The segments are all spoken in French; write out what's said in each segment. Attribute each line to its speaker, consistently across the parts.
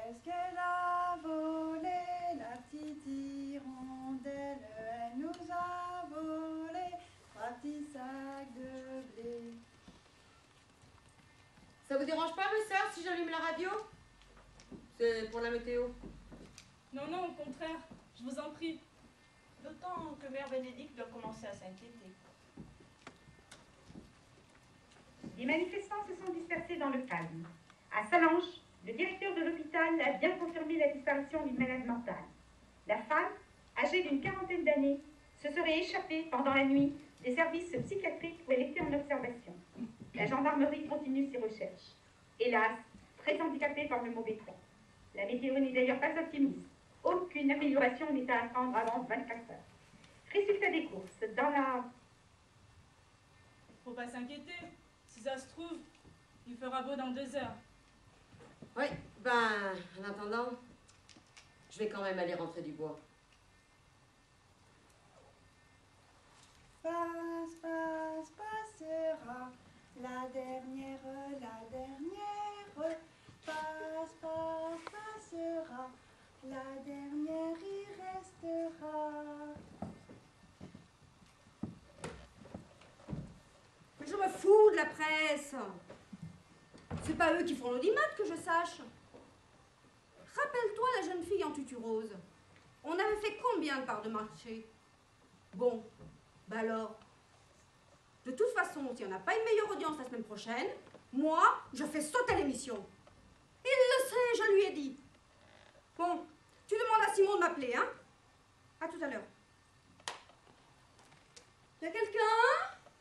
Speaker 1: Qu'est-ce qu'elle a volé, la petite hirondelle? Elle nous a volé 3 petits sacs de blé.
Speaker 2: Ça vous dérange pas, mes sœurs, si j'allume la radio? C'est pour la météo.
Speaker 3: Non, non, au contraire, je vous en prie.
Speaker 4: D'autant que Mère Bénédicte doit commencer à s'inquiéter.
Speaker 5: Les manifestants se sont dispersés dans le calme. À Salanches, le directeur de l'hôpital a bien confirmé la disparition d'une malade mentale. La femme, âgée d'une 40aine d'années, se serait échappée pendant la nuit des services psychiatriques où elle était en observation. La gendarmerie continue ses recherches. Hélas, très handicapée par le mauvais temps. La météo n'est d'ailleurs pas optimiste. Aucune amélioration n'est à attendre avant 24 heures. Résultat des courses, dans la...
Speaker 3: Faut pas s'inquiéter. Si ça se trouve, il fera beau dans 2 heures.
Speaker 2: Oui, ben, en attendant, je vais quand même aller rentrer du bois.
Speaker 1: Passe, passe, passera, la dernière, passe, passe, passera, la dernière y restera.
Speaker 6: Mais je me fous de la presse. C'est pas eux qui font l'audimat que je sache. Rappelle-toi la jeune fille en tutu rose. On avait fait combien de parts de marché? Bon, bah alors. De toute façon, si on n'a pas une meilleure audience la semaine prochaine, moi, je fais sauter l'émission. Il le sait, je lui ai dit. Bon, tu demandes à Simon de m'appeler, hein? À tout à l'heure. Y a quelqu'un?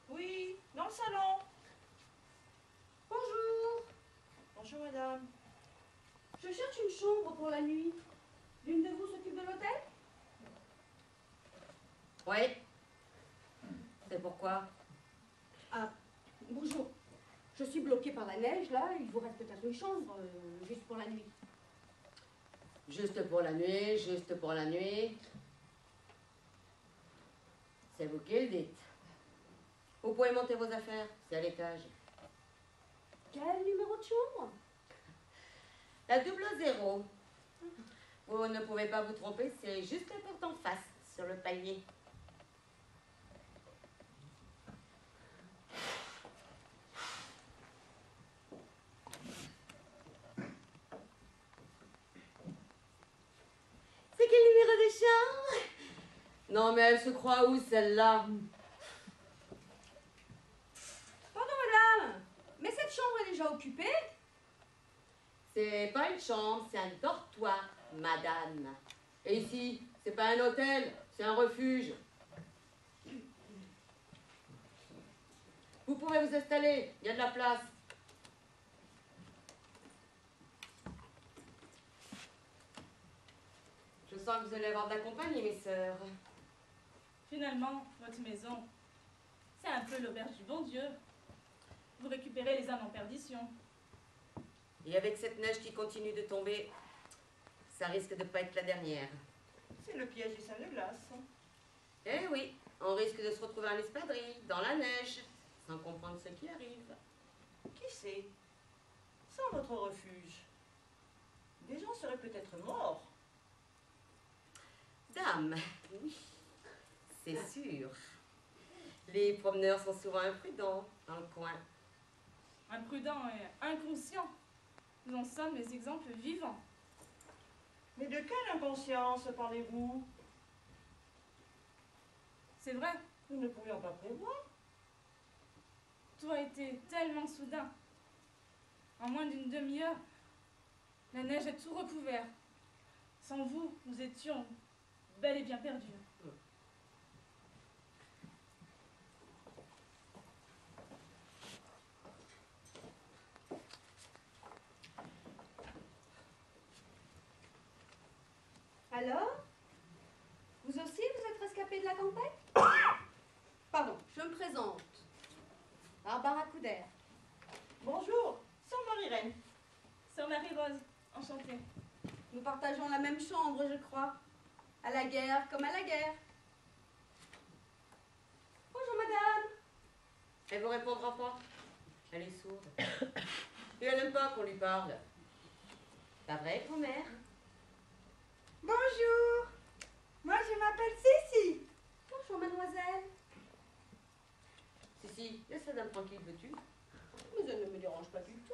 Speaker 4: Oui, dans le salon.
Speaker 6: Bonjour.
Speaker 4: Bonjour, madame.
Speaker 6: Je cherche une chambre pour la nuit. L'une de vous s'occupe de l'hôtel?
Speaker 2: Oui. C'est pourquoi?
Speaker 6: Ah, bonjour. Je suis bloquée par la neige, là. Il vous reste peut-être une chambre, juste pour la nuit.
Speaker 2: Juste pour la nuit, juste pour la nuit. C'est vous qui le dites. Vous pouvez monter vos affaires, c'est à l'étage.
Speaker 6: Quel numéro de chambre?
Speaker 2: La 00. Vous ne pouvez pas vous tromper, c'est juste la porte en face, sur le palier. C'est quel numéro de chambre? Non, mais elle se croit où, celle-là?
Speaker 6: Pardon, madame, mais cette chambre est déjà occupée?
Speaker 2: C'est pas une chambre, c'est un dortoir, madame. Et ici, c'est pas un hôtel, c'est un refuge. Vous pouvez vous installer, il y a de la place. Je sens que vous allez avoir de la compagnie, mes sœurs.
Speaker 3: Finalement, votre maison, c'est un peu l'auberge du bon Dieu. Vous récupérez les âmes en perdition.
Speaker 2: Et avec cette neige qui continue de tomber, ça risque de pas être la dernière.
Speaker 4: C'est le piège des salles de glace.
Speaker 2: Eh oui, on risque de se retrouver en espadrille, dans la neige, sans comprendre ce qui arrive.
Speaker 4: Qui sait? Sans votre refuge, des gens seraient peut-être morts.
Speaker 2: Dame, oui, c'est sûr. Les promeneurs sont souvent imprudents dans le coin.
Speaker 3: Imprudent et inconscient. Nous en sommes les exemples vivants.
Speaker 4: Mais de quelle inconscience parlez-vous?
Speaker 3: C'est vrai,
Speaker 4: Nous ne pouvions pas prévoir.
Speaker 3: tout a été tellement soudain. En moins d'une demi-heure, la neige a tout recouvert. Sans vous, nous étions bel et bien perdus.
Speaker 6: Alors? Vous aussi, vous êtes rescapé de la tempête? Pardon, je me présente. Barbara Couder.
Speaker 4: Bonjour, sœur Marie-Reine.
Speaker 3: Sœur Marie-Rose, enchantée.
Speaker 6: Nous partageons la même chambre, je crois. À la guerre comme à la guerre. Bonjour, madame.
Speaker 2: Elle vous répondra pas. Elle est sourde. Et elle n'aime pas qu'on lui parle. Pas vrai, grand-mère?
Speaker 1: Bonjour. Moi, je m'appelle Cécile.
Speaker 6: Bonjour, mademoiselle.
Speaker 2: Si, laisse la dame tranquille, veux-tu?
Speaker 6: Mais elle ne me dérange pas du tout.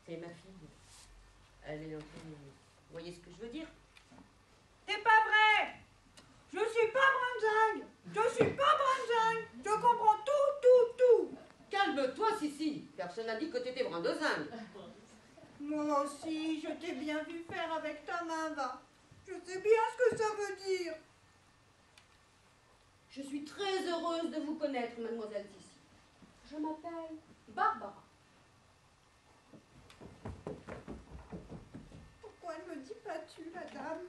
Speaker 2: C'est ma fille. Elle est entrée. Vous voyez ce que je veux dire?
Speaker 1: C'est pas vrai. Je suis pas Brandzingue. Je suis pas Brandzingue. Je comprends tout.
Speaker 2: Calme-toi, Sissi. Personne n'a dit que t'étais brandezingue.
Speaker 1: Moi aussi, je t'ai bien vu faire avec ta main, va. Je sais bien ce que ça veut dire.
Speaker 6: Je suis très heureuse de vous connaître, mademoiselle Sissi. Je m'appelle Barbara.
Speaker 1: Pourquoi ne me dis pas tu, la dame?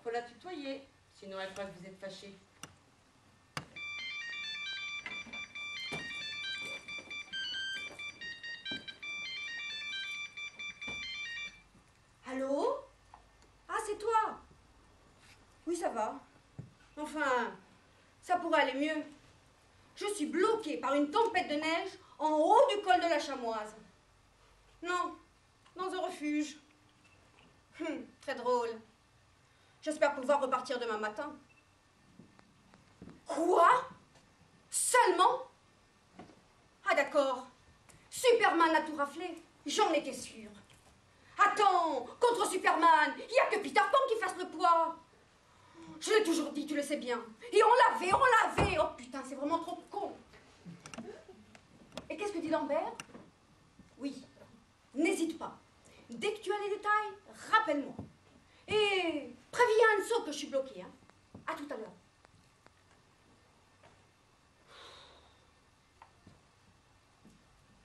Speaker 2: Faut la tutoyer, sinon elle croit que vous êtes fâchés.
Speaker 6: Allô? Ah, c'est toi? Oui, ça va. Enfin, ça pourrait aller mieux. Je suis bloquée par une tempête de neige en haut du col de la Chamoise. Non, dans un refuge. Très drôle. J'espère pouvoir repartir demain matin. Quoi? Seulement? Ah d'accord. Superman a tout raflé. J'en étais sûre. Attends, contre Superman, il n'y a que Peter Pan qui fasse le poids. Je l'ai toujours dit, tu le sais bien. Et on l'avait. Oh putain, c'est vraiment trop con. Et qu'est-ce que dit Lambert? Oui, n'hésite pas. Dès que tu as les détails, rappelle-moi. Et préviens Anso que je suis bloquée. Hein. À tout à l'heure.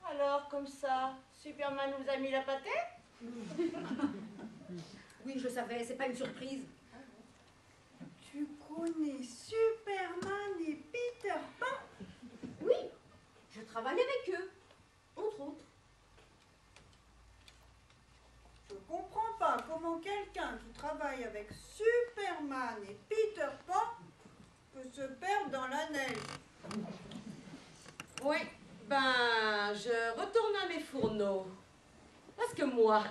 Speaker 4: Alors, comme ça, Superman vous a mis la pâtée?
Speaker 6: Oui, je savais, c'est pas une surprise.
Speaker 1: Tu connais Superman et Peter Pan?
Speaker 6: Oui, je travaille avec eux, entre autres.
Speaker 1: Je comprends pas comment quelqu'un qui travaille avec Superman et Peter Pan peut se perdre dans la neige.
Speaker 2: Oui, ben, je retourne à mes fourneaux. Parce que moi,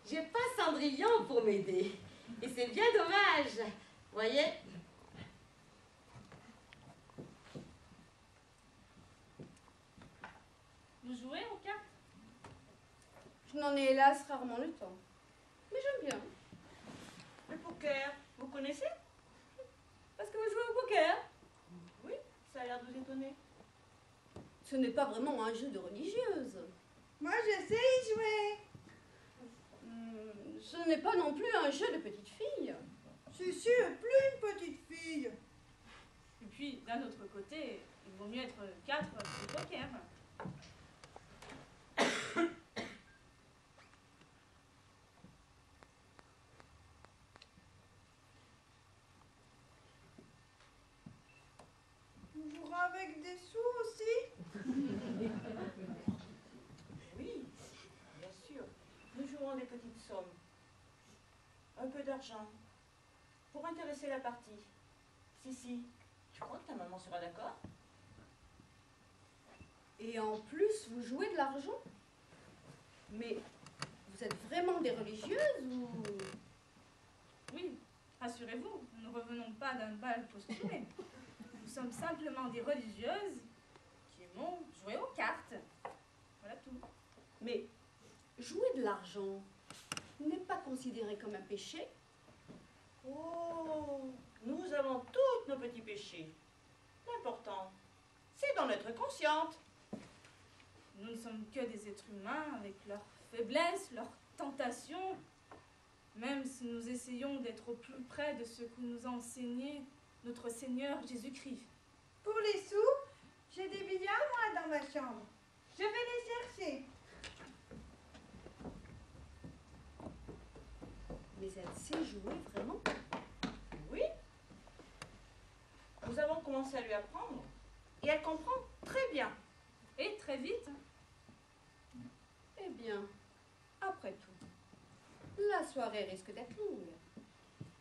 Speaker 2: j'ai pas Cendrillon pour m'aider. Et c'est bien dommage. Voyez?
Speaker 3: Vous jouez aux cartes?
Speaker 6: Je n'en ai hélas rarement le temps. Mais j'aime bien.
Speaker 4: Le poker, vous connaissez?
Speaker 6: Parce que vous jouez au poker.
Speaker 4: Oui, ça a l'air de vous étonner.
Speaker 6: Ce n'est pas vraiment un jeu de religieuse.
Speaker 1: Moi, je sais y jouer.
Speaker 6: Ce n'est pas non plus un jeu de petite fille.
Speaker 1: Je suis plus une petite fille.
Speaker 3: Et puis, d'un autre côté, il vaut mieux être 4 au poker.
Speaker 1: On jouera avec des sous aussi.
Speaker 4: Oui, bien sûr. Nous jouerons des petites sommes. Un peu d'argent. Pour intéresser la partie. Si, tu crois que ta maman sera d'accord?
Speaker 6: Et en plus, vous jouez de l'argent. Mais vous êtes vraiment des religieuses ou...
Speaker 3: Oui, rassurez-vous, nous ne revenons pas d'un bal costumé. Nous sommes simplement des religieuses qui aimons jouer aux cartes. Voilà tout.
Speaker 6: Mais jouer de l'argent n'est pas considéré comme un péché.
Speaker 4: Oh, nous avons tous nos petits péchés. L'important, c'est d'en être consciente.
Speaker 3: Nous ne sommes que des êtres humains avec leurs faiblesses, leurs tentations. Même si nous essayons d'être au plus près de ce que nous a enseigné notre Seigneur Jésus-Christ.
Speaker 1: Pour les sous, j'ai des billets à moi dans ma chambre. Je vais les chercher.
Speaker 6: Mais elle sait jouer vraiment.
Speaker 4: Oui. Nous avons commencé à lui apprendre. Et elle comprend très bien.
Speaker 3: Et très vite,
Speaker 6: Eh bien, après tout, la soirée risque d'être longue.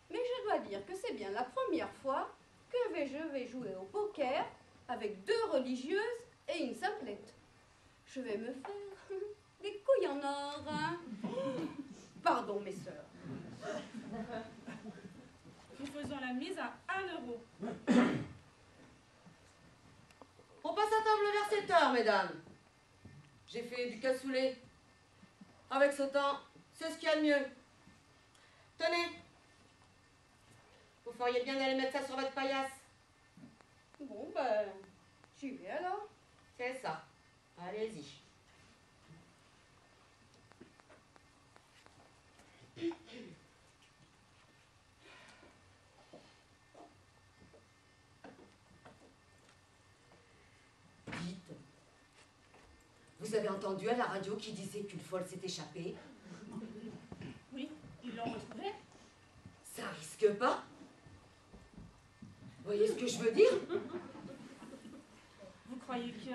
Speaker 6: Mais je dois dire que c'est bien la première fois que je vais jouer au poker avec 2 religieuses et une simplette. Je vais me faire des couilles. fouille en or. Pardon, mes sœurs.
Speaker 3: Nous faisons la mise à 1 euro.
Speaker 2: On passe à table vers 7 heures, mesdames. J'ai fait du cassoulet. Avec ce temps, c'est ce qu'il y a de mieux. Tenez. Vous feriez bien d'aller mettre ça sur votre paillasse.
Speaker 6: Bon, ben, j'y vais alors.
Speaker 2: C'est ça. Allez-y. Dites, vous avez entendu à la radio qui disait qu'une folle s'est échappée?
Speaker 3: Oui, ils l'ont retrouvée.
Speaker 2: Ça risque pas? Vous voyez ce que je veux dire?
Speaker 3: Vous croyez que...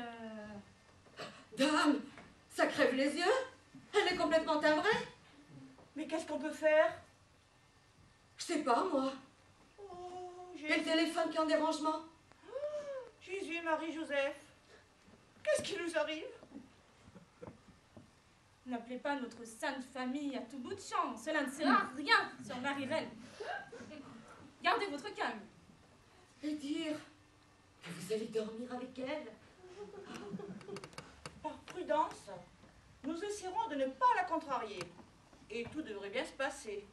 Speaker 2: Dame, ça crève les yeux. Elle est complètement timbrée.
Speaker 4: Mais qu'est-ce qu'on peut faire?
Speaker 2: Je sais pas, moi.
Speaker 4: Oh,
Speaker 2: Et le téléphone qui est en dérangement.
Speaker 4: Jésus, Marie, Joseph. Qu'est-ce qui nous arrive?
Speaker 3: N'appelez pas notre sainte famille à tout bout de champ. Cela ne sert à rien sur Marie-Reine. Gardez votre calme.
Speaker 2: Et dire que vous allez dormir avec elle.
Speaker 4: Par prudence, nous essaierons de ne pas la contrarier. Et tout devrait bien se passer.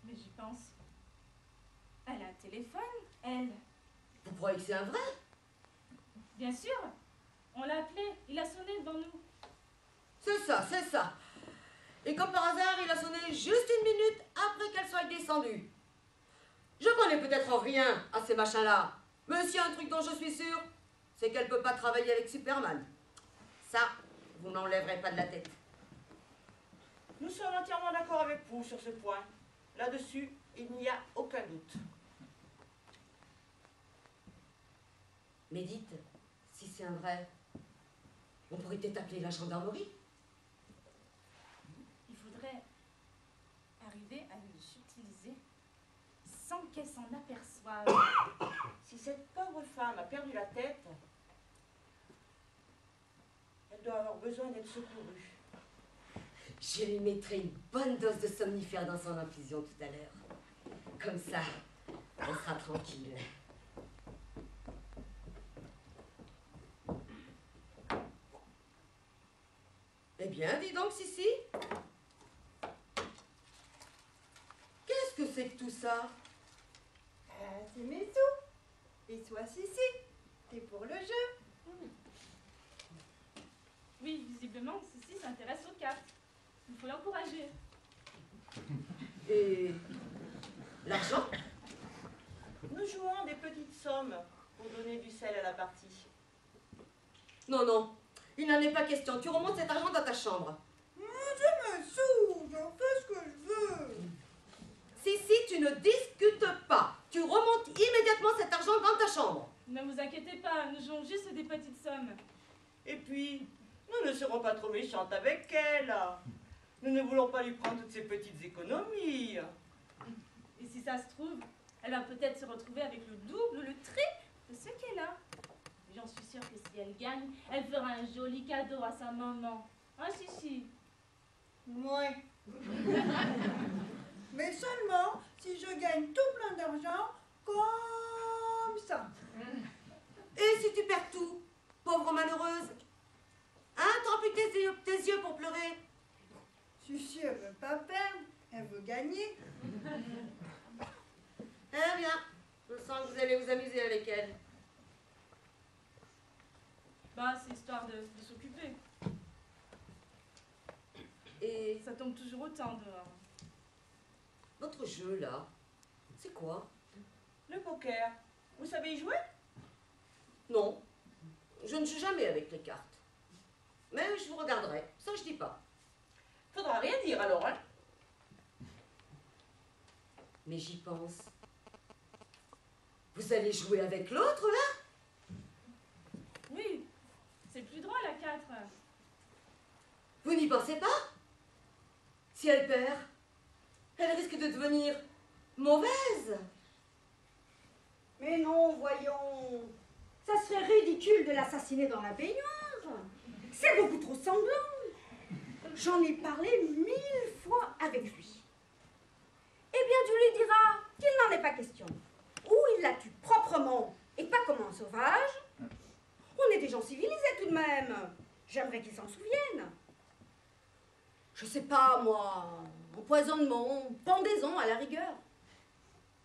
Speaker 3: Mais j'y pense. Elle a un téléphone, elle.
Speaker 2: Vous croyez que c'est un vrai?
Speaker 3: Bien sûr. On l'a appelé. Il a sonné devant nous.
Speaker 2: C'est ça, c'est ça. Et comme par hasard, il a sonné juste 1 minute après qu'elle soit descendue. Je connais peut-être rien à ces machins-là. Mais s'il y a un truc dont je suis sûre, c'est qu'elle peut pas travailler avec Superman. Ça, vous n'enlèverez pas de la tête.
Speaker 4: Nous sommes entièrement d'accord avec vous sur ce point. Là-dessus, il n'y a aucun doute.
Speaker 2: Mais dites, si c'est un vrai, on pourrait peut-être appeler la gendarmerie.
Speaker 3: Il faudrait arriver à le subtiliser sans qu'elle s'en aperçoive.
Speaker 4: Si cette pauvre femme a perdu la tête, elle doit avoir besoin d'être secourue.
Speaker 2: Je lui mettrai une bonne dose de somnifère dans son infusion tout à l'heure. Comme ça, on sera tranquille. Eh bien, dis donc, Sissi. Qu'est-ce que c'est que tout ça?
Speaker 1: C'est mes sous. Et toi, Sissi, t'es pour le jeu.
Speaker 3: Oui, visiblement, ceci s'intéresse aux cartes. Il faut l'encourager.
Speaker 2: Et l'argent?
Speaker 4: Nous jouons des petites sommes pour donner du sel à la partie.
Speaker 2: Non, non, il n'en est pas question. Tu remontes cet argent dans ta chambre.
Speaker 1: Je me sous, j'en fais ce que je veux.
Speaker 2: Sissi, tu ne discutes pas. Tu remontes immédiatement cet argent dans ta chambre.
Speaker 3: Ne vous inquiétez pas, nous jouons juste des petites sommes.
Speaker 4: Et puis, nous ne serons pas trop méchantes avec elle. Nous ne voulons pas lui prendre toutes ses petites économies.
Speaker 3: Et si ça se trouve, elle va peut-être se retrouver avec le double, le triple de ce qu'elle a. J'en suis sûre que si elle gagne, elle fera un joli cadeau à sa maman. Ah, si.
Speaker 1: Ouais. Mais seulement si je gagne tout plein d'argent comme ça.
Speaker 2: Et si tu perds tout, pauvre malheureuse? Hein, trempe tes yeux pour pleurer.
Speaker 1: Sucy, elle veut pas perdre, elle veut gagner.
Speaker 2: Eh bien, je sens que vous allez vous amuser avec elle.
Speaker 3: Bah, c'est histoire de s'occuper.
Speaker 2: Et
Speaker 3: Ça tombe toujours autant dehors.
Speaker 2: votre jeu, là, c'est quoi?
Speaker 4: Le poker, vous savez y jouer?
Speaker 2: Non, je ne joue jamais avec les cartes. Mais je vous regarderai, ça je dis pas.
Speaker 4: Faudra rien dire alors, hein?
Speaker 2: Mais j'y pense. Vous allez jouer avec l'autre, là?
Speaker 3: Oui, c'est plus drôle à 4.
Speaker 2: Vous n'y pensez pas? Si elle perd, elle risque de devenir mauvaise.
Speaker 6: Mais non, voyons. Ça serait ridicule de l'assassiner dans la baignoire. C'est beaucoup trop sanglant. J'en ai parlé 1000 fois avec lui. Eh bien, tu lui diras qu'il n'en est pas question. Ou il la tue proprement et pas comme un sauvage. On est des gens civilisés tout de même. J'aimerais qu'il s'en souvienne. Je sais pas, moi, empoisonnement, pendaison à la rigueur.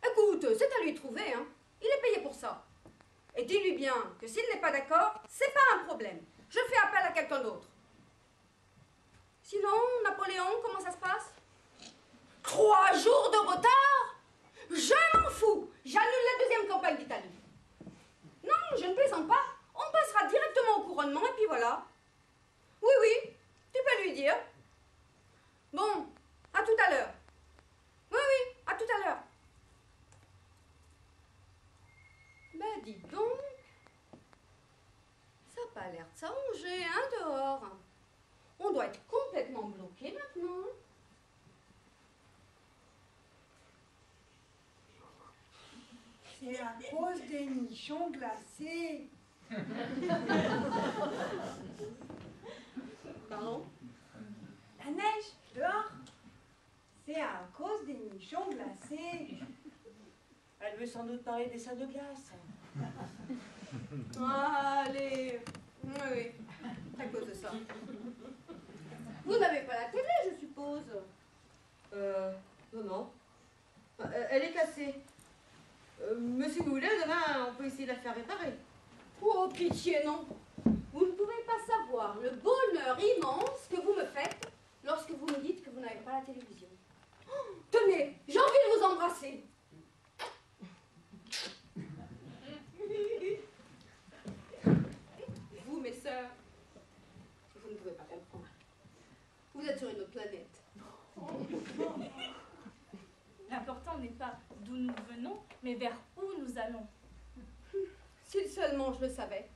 Speaker 6: Écoute, c'est à lui de trouver, hein. Il est payé pour ça. Et dis-lui bien que s'il n'est pas d'accord, c'est pas un problème. Je fais appel à quelqu'un d'autre. Sinon, Napoléon, comment ça se passe? 3 jours de retard? Je m'en fous. J'annule la deuxième campagne d'Italie. Non, je ne plaisante pas. On passera directement au couronnement et puis voilà. Oui, oui, tu peux lui dire. Bon, à tout à l'heure. Oui, oui, à tout à l'heure. Ben dis donc, ça n'a pas l'air de s'arranger, hein, dehors. On doit être complètement bloqué maintenant.
Speaker 1: C'est à cause des nichons glacés.
Speaker 6: Pardon?
Speaker 1: La neige, dehors. C'est à cause des nichons glacés.
Speaker 4: Elle veut sans doute parler des salles de glace.
Speaker 6: Allez, oui, oui, à cause de ça. Vous n'avez pas la télé, je suppose.
Speaker 2: Non, non. Elle est cassée. Mais si vous voulez, demain, on peut essayer de la faire réparer.
Speaker 6: Oh, pitié, non. Vous ne pouvez pas savoir le bonheur immense que vous me faites lorsque vous me dites que vous n'avez pas la télévision. Oh, tenez, j'ai envie de vous embrasser. Vous, mes sœurs, vous ne pouvez pas comprendre. Vous êtes sur une autre planète.
Speaker 3: L'important n'est pas d'où nous venons, mais vers où nous allons.
Speaker 6: Si seulement je le savais.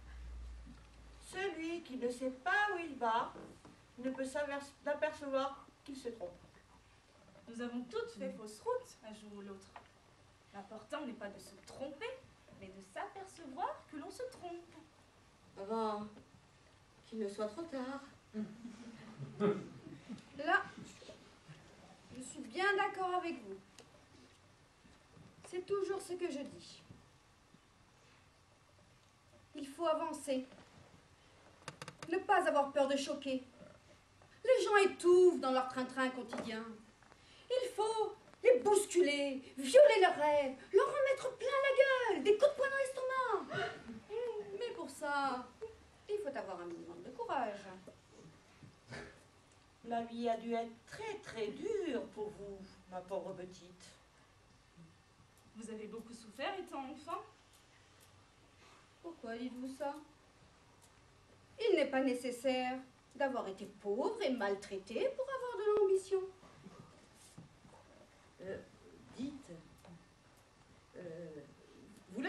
Speaker 4: Celui qui ne sait pas où il va ne peut s'apercevoir qu'il se trompe.
Speaker 3: Nous avons toutes fait fausse route un jour ou l'autre. L'important n'est pas de se tromper, mais de s'apercevoir que l'on se trompe.
Speaker 2: Avant qu'il ne soit trop tard.
Speaker 6: Là, je suis bien d'accord avec vous. C'est toujours ce que je dis. Il faut avancer. Ne pas avoir peur de choquer. Les gens étouffent dans leur train-train quotidien. Il faut les bousculer, violer leurs rêves, leur en mettre plein la gueule, des coups de poing dans l'estomac. Mais pour ça, il faut avoir un minimum de courage.
Speaker 4: La vie a dû être très très dure pour vous, ma pauvre petite.
Speaker 3: Vous avez beaucoup souffert étant enfant?
Speaker 6: Pourquoi dites-vous ça? Il n'est pas nécessaire d'avoir été pauvre et maltraité pour avoir de l'ambition.
Speaker 2: Dites, vous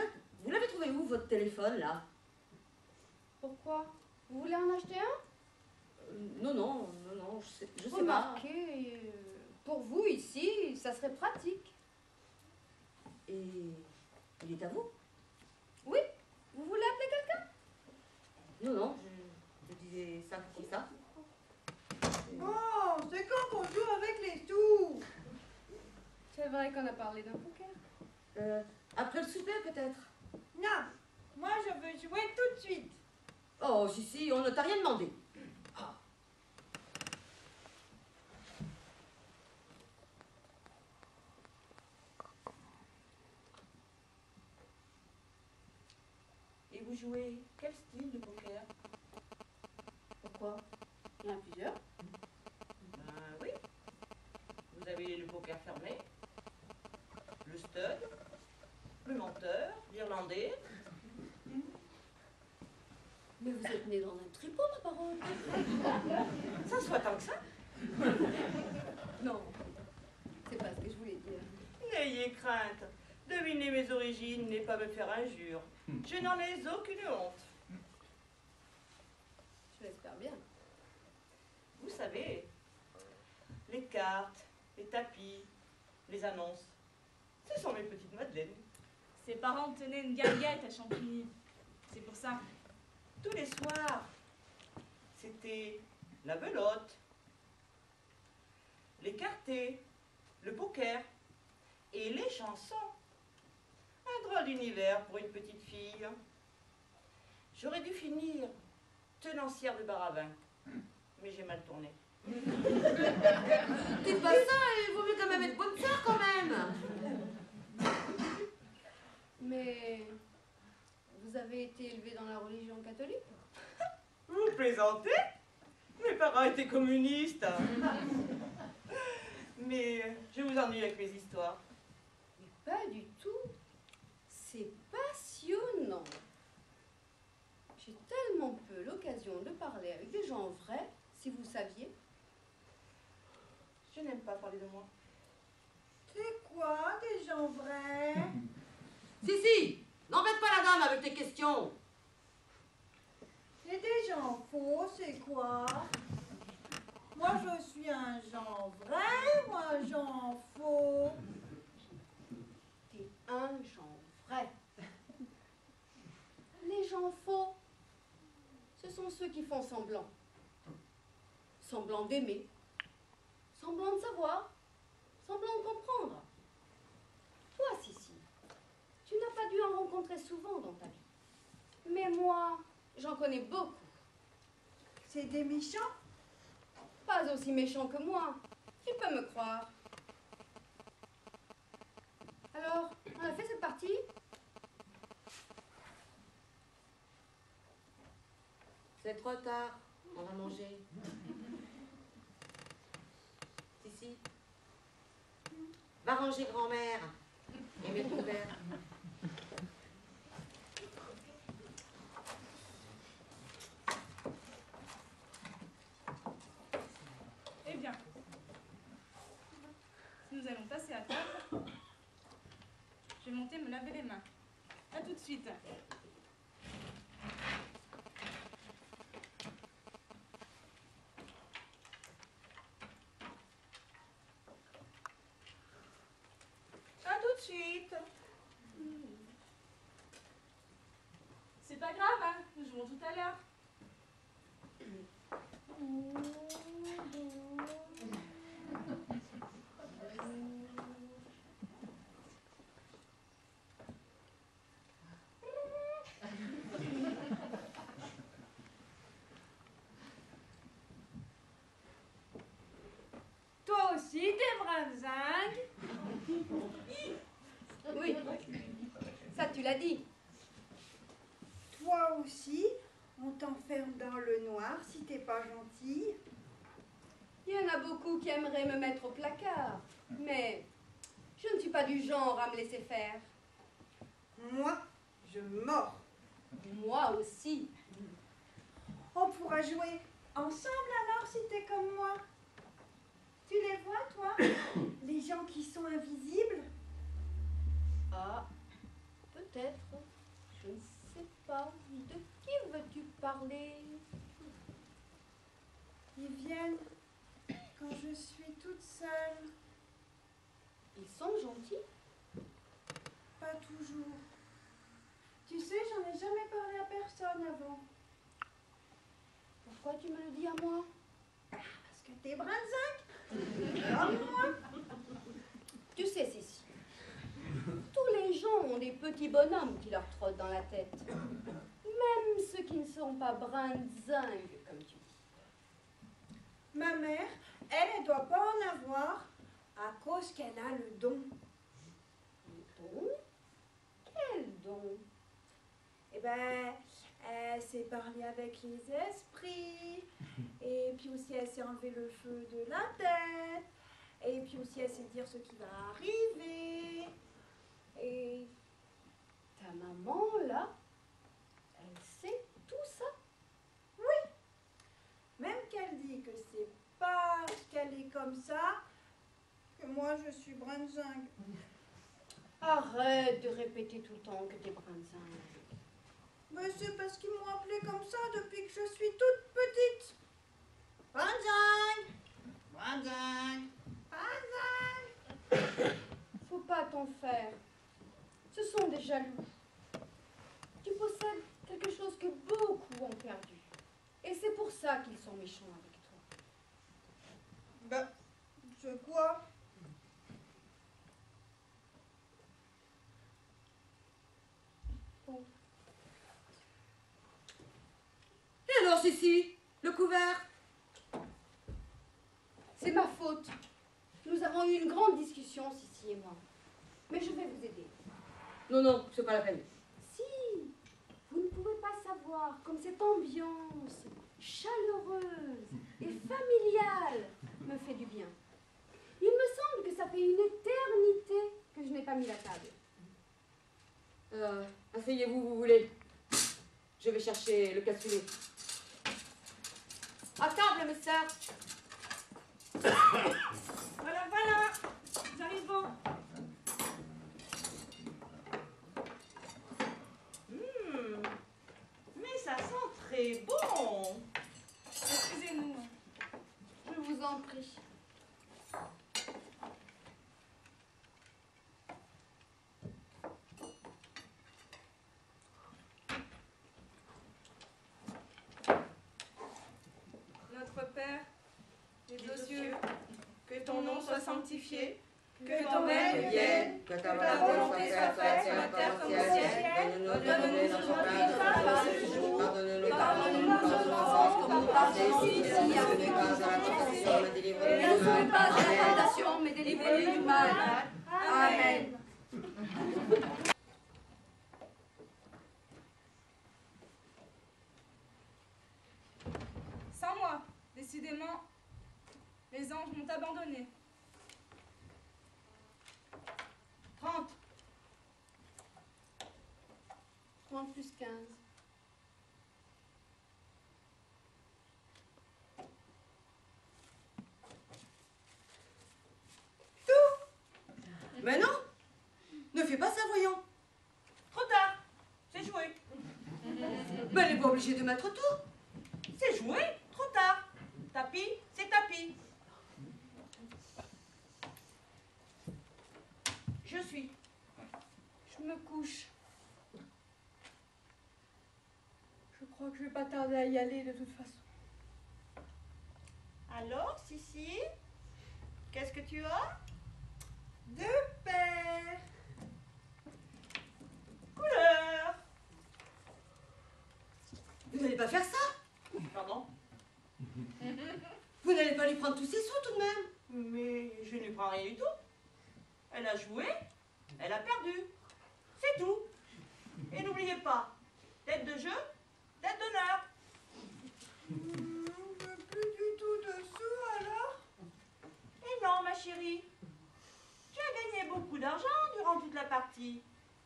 Speaker 2: l'avez trouvé où, votre téléphone, là?
Speaker 6: Pourquoi? Vous voulez en acheter un?
Speaker 2: Non, je sais pas.
Speaker 6: Remarquez, pour vous ici, ça serait pratique.
Speaker 2: Et il est à vous?
Speaker 6: Oui? Vous voulez appeler quelqu'un?
Speaker 2: Non, je disais ça comme ça.
Speaker 1: Bon, c'est quand qu'on joue avec les sous?
Speaker 6: C'est vrai qu'on a parlé d'un poker.
Speaker 2: Après le souper, peut-être?
Speaker 1: Non, moi je veux jouer tout de suite.
Speaker 2: Oh, si, on ne t'a rien demandé.
Speaker 4: Et vous jouez quel style de poker?
Speaker 6: Pourquoi? Il y en a plusieurs.
Speaker 4: Ben oui. Vous avez le poker fermé, le stud, le menteur, l'irlandais.
Speaker 6: Mais vous êtes né dans un tripot, ma parole.
Speaker 4: Ça soit tant que ça.
Speaker 6: Non, c'est pas ce que je voulais dire.
Speaker 4: N'ayez crainte. Deviner mes origines n'est pas me faire injure. Je n'en ai aucune honte.
Speaker 6: Je l'espère bien.
Speaker 4: Vous savez, les cartes, les tapis, les annonces, ce sont mes petites madeleines.
Speaker 3: Ses parents tenaient une guinguette à Champigny. C'est pour ça.
Speaker 4: Tous les soirs, c'était été la belote, l'écarté, le poker et les chansons. Un drôle d'univers pour une petite fille. J'aurais dû finir tenancière de bar à vin, mais j'ai mal tourné.
Speaker 2: Dites pas ça, il vaut mieux quand même être bonne sœur quand même.
Speaker 6: Mais vous avez été élevé dans la religion catholique?
Speaker 4: Vous plaisantez? Mes parents étaient communistes. Mais je vous ennuie avec mes histoires.
Speaker 6: Mais pas du tout. C'est passionnant. J'ai tellement peu l'occasion de parler avec des gens vrais, si vous saviez.
Speaker 4: Je n'aime pas parler de moi.
Speaker 1: C'est quoi des gens vrais?
Speaker 2: Si, n'embête pas la dame avec tes questions.
Speaker 1: Et des gens faux, c'est quoi? Moi, je suis un gens vrai ou un gens faux?
Speaker 6: T'es un gens vrai. Les gens faux, ce sont ceux qui font semblant. Semblant d'aimer, semblant de savoir, semblant de comprendre. Toi, Sissi, tu n'as pas dû en rencontrer souvent dans ta vie. Mais moi, j'en connais beaucoup.
Speaker 1: C'est des méchants?
Speaker 6: Pas aussi méchants que moi. Tu peux me croire. Alors, on a fait cette partie?
Speaker 2: C'est trop tard, on va manger. Si. Va ranger grand-mère et mets ton verre.
Speaker 3: Eh bien, nous allons passer à table. Je vais monter me laver les mains. À tout de suite.
Speaker 4: À tout de suite.
Speaker 3: C'est pas grave, hein, nous jouerons tout à l'heure.
Speaker 1: Toi aussi, t'es brinzingue?
Speaker 6: Oui, ça tu l'as dit.
Speaker 1: Toi aussi, on t'enferme dans le noir si t'es pas gentille.
Speaker 6: Il y en a beaucoup qui aimeraient me mettre au placard. Mais je ne suis pas du genre à me laisser faire.
Speaker 1: Moi, je mords.
Speaker 6: Moi aussi.
Speaker 1: On pourra jouer ensemble alors si t'es comme moi. Tu les vois, toi? Les gens qui sont invisibles?
Speaker 6: Ah, peut-être. Je ne sais pas. De qui veux-tu parler?
Speaker 1: Ils viennent quand je suis toute seule.
Speaker 6: Ils sont gentils.
Speaker 1: Pas toujours. Tu sais, j'en ai jamais parlé à personne avant.
Speaker 6: Pourquoi tu me le dis à moi?
Speaker 1: Parce que t'es brinzingue. Comme moi.
Speaker 6: Tu sais, Cécile, tous les gens ont des petits bonhommes qui leur trottent dans la tête. Même ceux qui ne sont pas brinzingues, comme tu dis.
Speaker 1: Ma mère, elle doit pas en avoir à cause qu'elle a le don.
Speaker 6: Le don? Quel don?
Speaker 1: Eh ben, elle sait parler avec les esprits. Et puis aussi, elle sait enlever le feu de la tête. Et puis aussi, elle sait dire ce qui va arriver. Et
Speaker 6: Ta maman, là, elle sait tout ça?
Speaker 1: même qu'elle dit que c'est parce qu'elle est comme ça que moi, je suis brinzingue.
Speaker 6: Arrête de répéter tout le temps que t'es brinzingue.
Speaker 1: Mais c'est parce qu'ils m'ont appelée comme ça depuis que je suis toute petite. Brinzingue! Brinzingue! Brinzingue!
Speaker 6: Faut pas t'en faire. Ce sont des jaloux. Tu possèdes quelque chose que beaucoup ont perdu. Et c'est pour ça ça qu'ils sont méchants avec toi.
Speaker 1: Ben, c'est quoi?
Speaker 2: Et alors, Sissi, le couvert?
Speaker 6: C'est ma faute. Nous avons eu une grande discussion, Sissi et moi. Mais je vais vous aider.
Speaker 2: Non, non, c'est pas la peine.
Speaker 6: Si, vous ne pouvez pas savoir comme cette ambiance chaleureuse et familiale me fait du bien. Il me semble que ça fait une éternité que je n'ai pas mis la table.
Speaker 2: Asseyez-vous, vous voulez. Je vais chercher le cassoulet. À table, mes sœurs.
Speaker 3: Voilà, voilà. Nous arrivons.
Speaker 4: Mais ça sent très bon.
Speaker 3: Excusez-nous.
Speaker 6: Je vous en prie.
Speaker 3: Notre Père, les aux cieux, que ton nom soit sanctifié, que
Speaker 1: ton
Speaker 3: ton
Speaker 1: règne
Speaker 3: règne
Speaker 1: vienne,
Speaker 3: vienne,
Speaker 2: Que
Speaker 3: ta volonté soit faite sur la terre comme au ciel.
Speaker 2: Donne-nous
Speaker 3: aujourd'hui notre pain de ce jour. Pardonne-nous nos offenses comme nous pardonnons aussi à ceux qui nous ont offensés.
Speaker 6: Et ne nous mets pas à la tentation, mais délivre-nous du mal. Amen.
Speaker 3: Sans moi, décidément, les anges m'ont abandonné.
Speaker 4: 30.
Speaker 6: 30 plus 15.
Speaker 2: Mais non, ne fais pas ça, voyons.
Speaker 4: Trop tard. C'est joué.
Speaker 2: Mais elle n'est pas obligée de mettre tout.
Speaker 4: C'est joué. Trop tard. Tapis, c'est tapis. Je suis.
Speaker 1: Je me couche. Je crois que je vais pas tarder à y aller de toute façon.
Speaker 4: Alors, Sissi, qu'est-ce que tu as?
Speaker 1: 2 paires.
Speaker 4: Couleur.
Speaker 2: Vous n'allez pas faire ça.
Speaker 4: Pardon?
Speaker 2: Vous n'allez pas lui prendre tous ses sous tout de même.
Speaker 4: Mais je ne prends rien du tout. Elle a joué, elle a perdu. C'est tout. Et n'oubliez pas, tête de jeu, tête d'honneur.
Speaker 1: Je veux plus du tout de sous alors.
Speaker 4: Et non, ma chérie. Tu as gagné beaucoup d'argent durant toute la partie.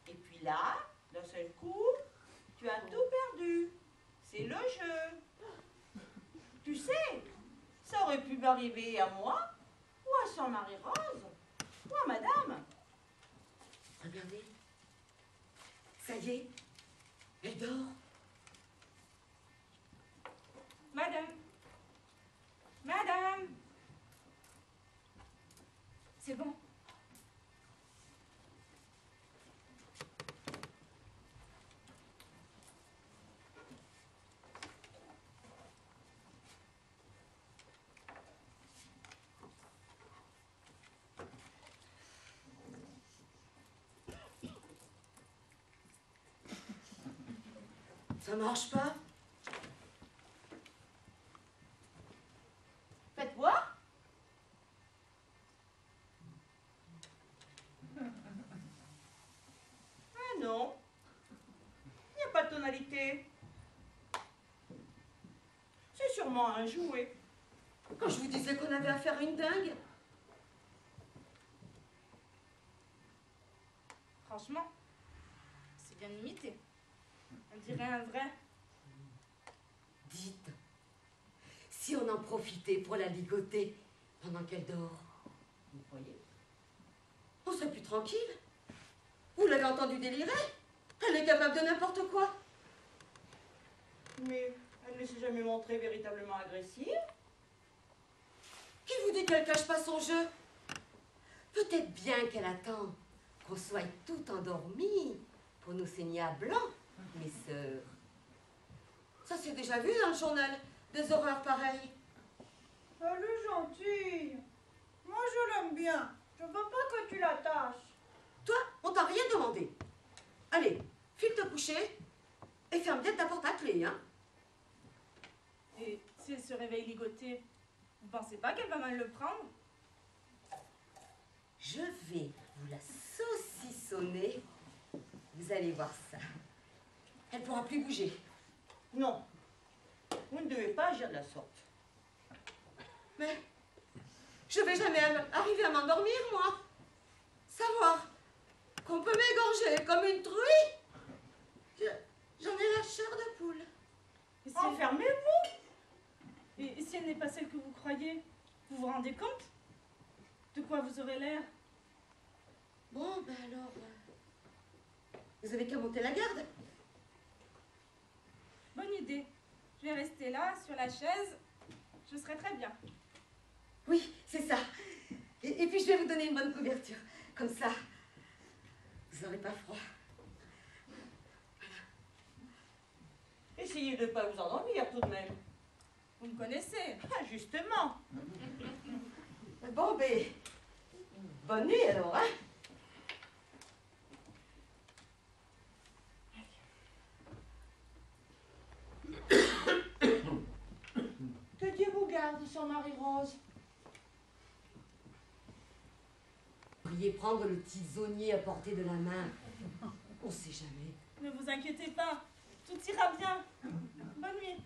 Speaker 4: Et puis là, d'un seul coup, tu as tout perdu. C'est le jeu. Tu sais, ça aurait pu m'arriver à moi, ou à son mari Rose, ou à madame.
Speaker 2: Regardez. Ça y est, elle dort.
Speaker 3: Madame, madame, c'est bon.
Speaker 2: Ça marche pas.
Speaker 4: Faites voir. Ah non, il n'y a pas de tonalité. C'est sûrement un jouet.
Speaker 2: Quand je vous disais qu'on avait affaire à une dingue.
Speaker 3: Franchement, c'est bien imité. On dirait un vrai.
Speaker 2: Dites, si on en profitait pour la ligoter pendant qu'elle dort, vous voyez, on serait plus tranquille. Vous l'avez entendu délirer? Elle est capable de n'importe quoi.
Speaker 4: Mais elle ne s'est jamais montrée véritablement agressive.
Speaker 2: Qui vous dit qu'elle cache pas son jeu? Peut-être bien qu'elle attend qu'on soit tout endormis pour nous saigner à blanc, mes sœurs. Ça s'est déjà vu dans le journal. des horreurs pareilles.
Speaker 1: Elle est gentille. Moi, je l'aime bien. Je veux pas que tu la tâches.
Speaker 2: Toi, on t'a rien demandé. Allez, file te coucher et ferme bien ta porte à clé, hein.
Speaker 3: Et si elle se réveille ligotée, vous pensez pas qu'elle va mal le prendre?
Speaker 2: Je vais vous la saucissonner. Vous allez voir ça. Elle pourra plus bouger.
Speaker 4: Non, vous ne devez pas agir de la sorte.
Speaker 2: Mais je vais jamais arriver à m'endormir, moi. Savoir qu'on peut m'égorger comme une truie. J'en ai la chair de poule.
Speaker 3: Et si,
Speaker 4: Enfermez-vous.
Speaker 3: et si elle n'est pas celle que vous croyez, vous vous rendez compte de quoi vous aurez l'air?
Speaker 2: Bon, ben alors, vous avez qu'à monter la garde.
Speaker 3: Bonne idée. Je vais rester là, sur la chaise. Je serai très bien.
Speaker 2: Oui, c'est ça. Et puis je vais vous donner une bonne couverture. Comme ça, vous n'aurez pas froid.
Speaker 4: Essayez de ne pas vous endormir tout de même.
Speaker 3: Vous me connaissez.
Speaker 4: Ah, justement.
Speaker 2: Bon, ben, bonne nuit alors, hein.
Speaker 4: Que Dieu vous garde, sœur Marie-Rose.
Speaker 2: Vous pourriez prendre le tisonnier à portée de la main. On sait jamais.
Speaker 3: Ne vous inquiétez pas. Tout ira bien. Bonne nuit.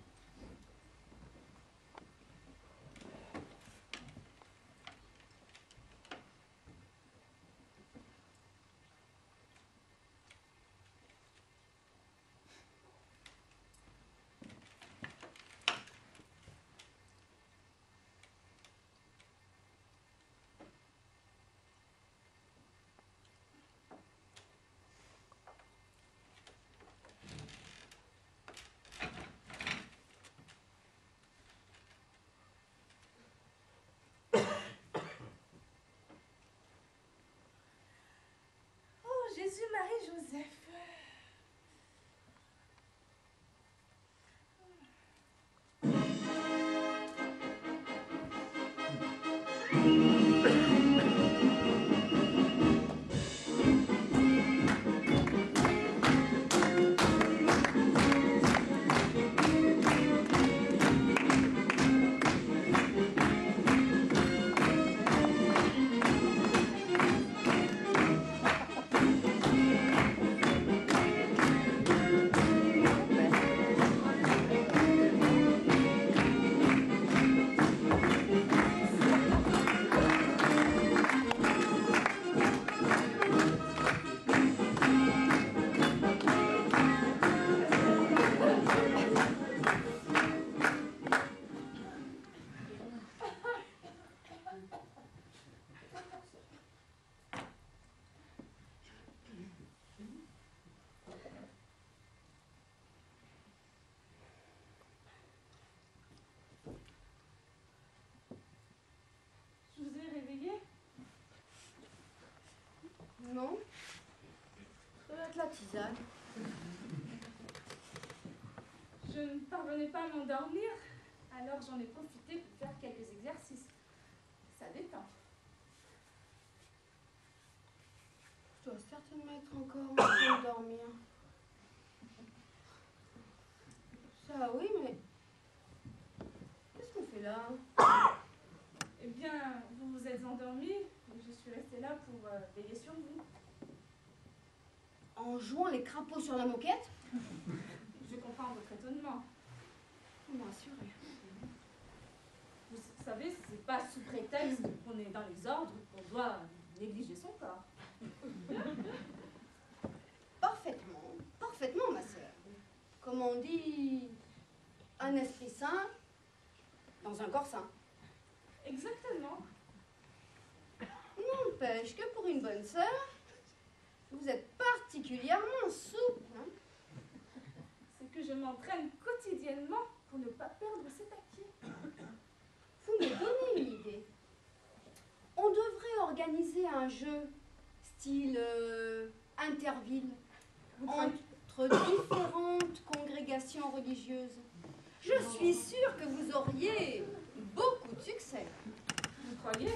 Speaker 3: Oh, Jésus, Marie, Joseph. Je vous ai réveillé?
Speaker 6: Non. Ça doit être la tisane.
Speaker 3: Je ne parvenais pas à m'endormir, alors j'en ai profité pour faire quelques exercices. Ça détend.
Speaker 6: Je dois certainement être encore en train de dormir. Ça oui, mais qu'est-ce qu'on fait là?
Speaker 3: Eh bien, vous vous êtes endormi et je suis restée là pour veiller sur vous.
Speaker 6: En jouant les crapauds sur la moquette?
Speaker 3: Je comprends votre étonnement.
Speaker 6: Vous me rassurez.
Speaker 3: Vous savez, c'est pas sous prétexte qu'on est dans les ordres qu'on doit négliger son corps.
Speaker 6: Parfaitement, parfaitement, ma sœur. Comme on dit, un esprit sain dans un corps sain.
Speaker 3: Exactement.
Speaker 6: N'empêche que pour une bonne sœur, vous êtes particulièrement souple. Hein?
Speaker 3: C'est que je m'entraîne quotidiennement pour ne pas perdre cet acquis.
Speaker 6: Vous me donnez une idée. On devrait organiser un jeu style interville
Speaker 3: Vous croyez-
Speaker 6: entre différentes congrégations religieuses. Je suis sûre que vous auriez beaucoup de succès.
Speaker 3: Vous croyez?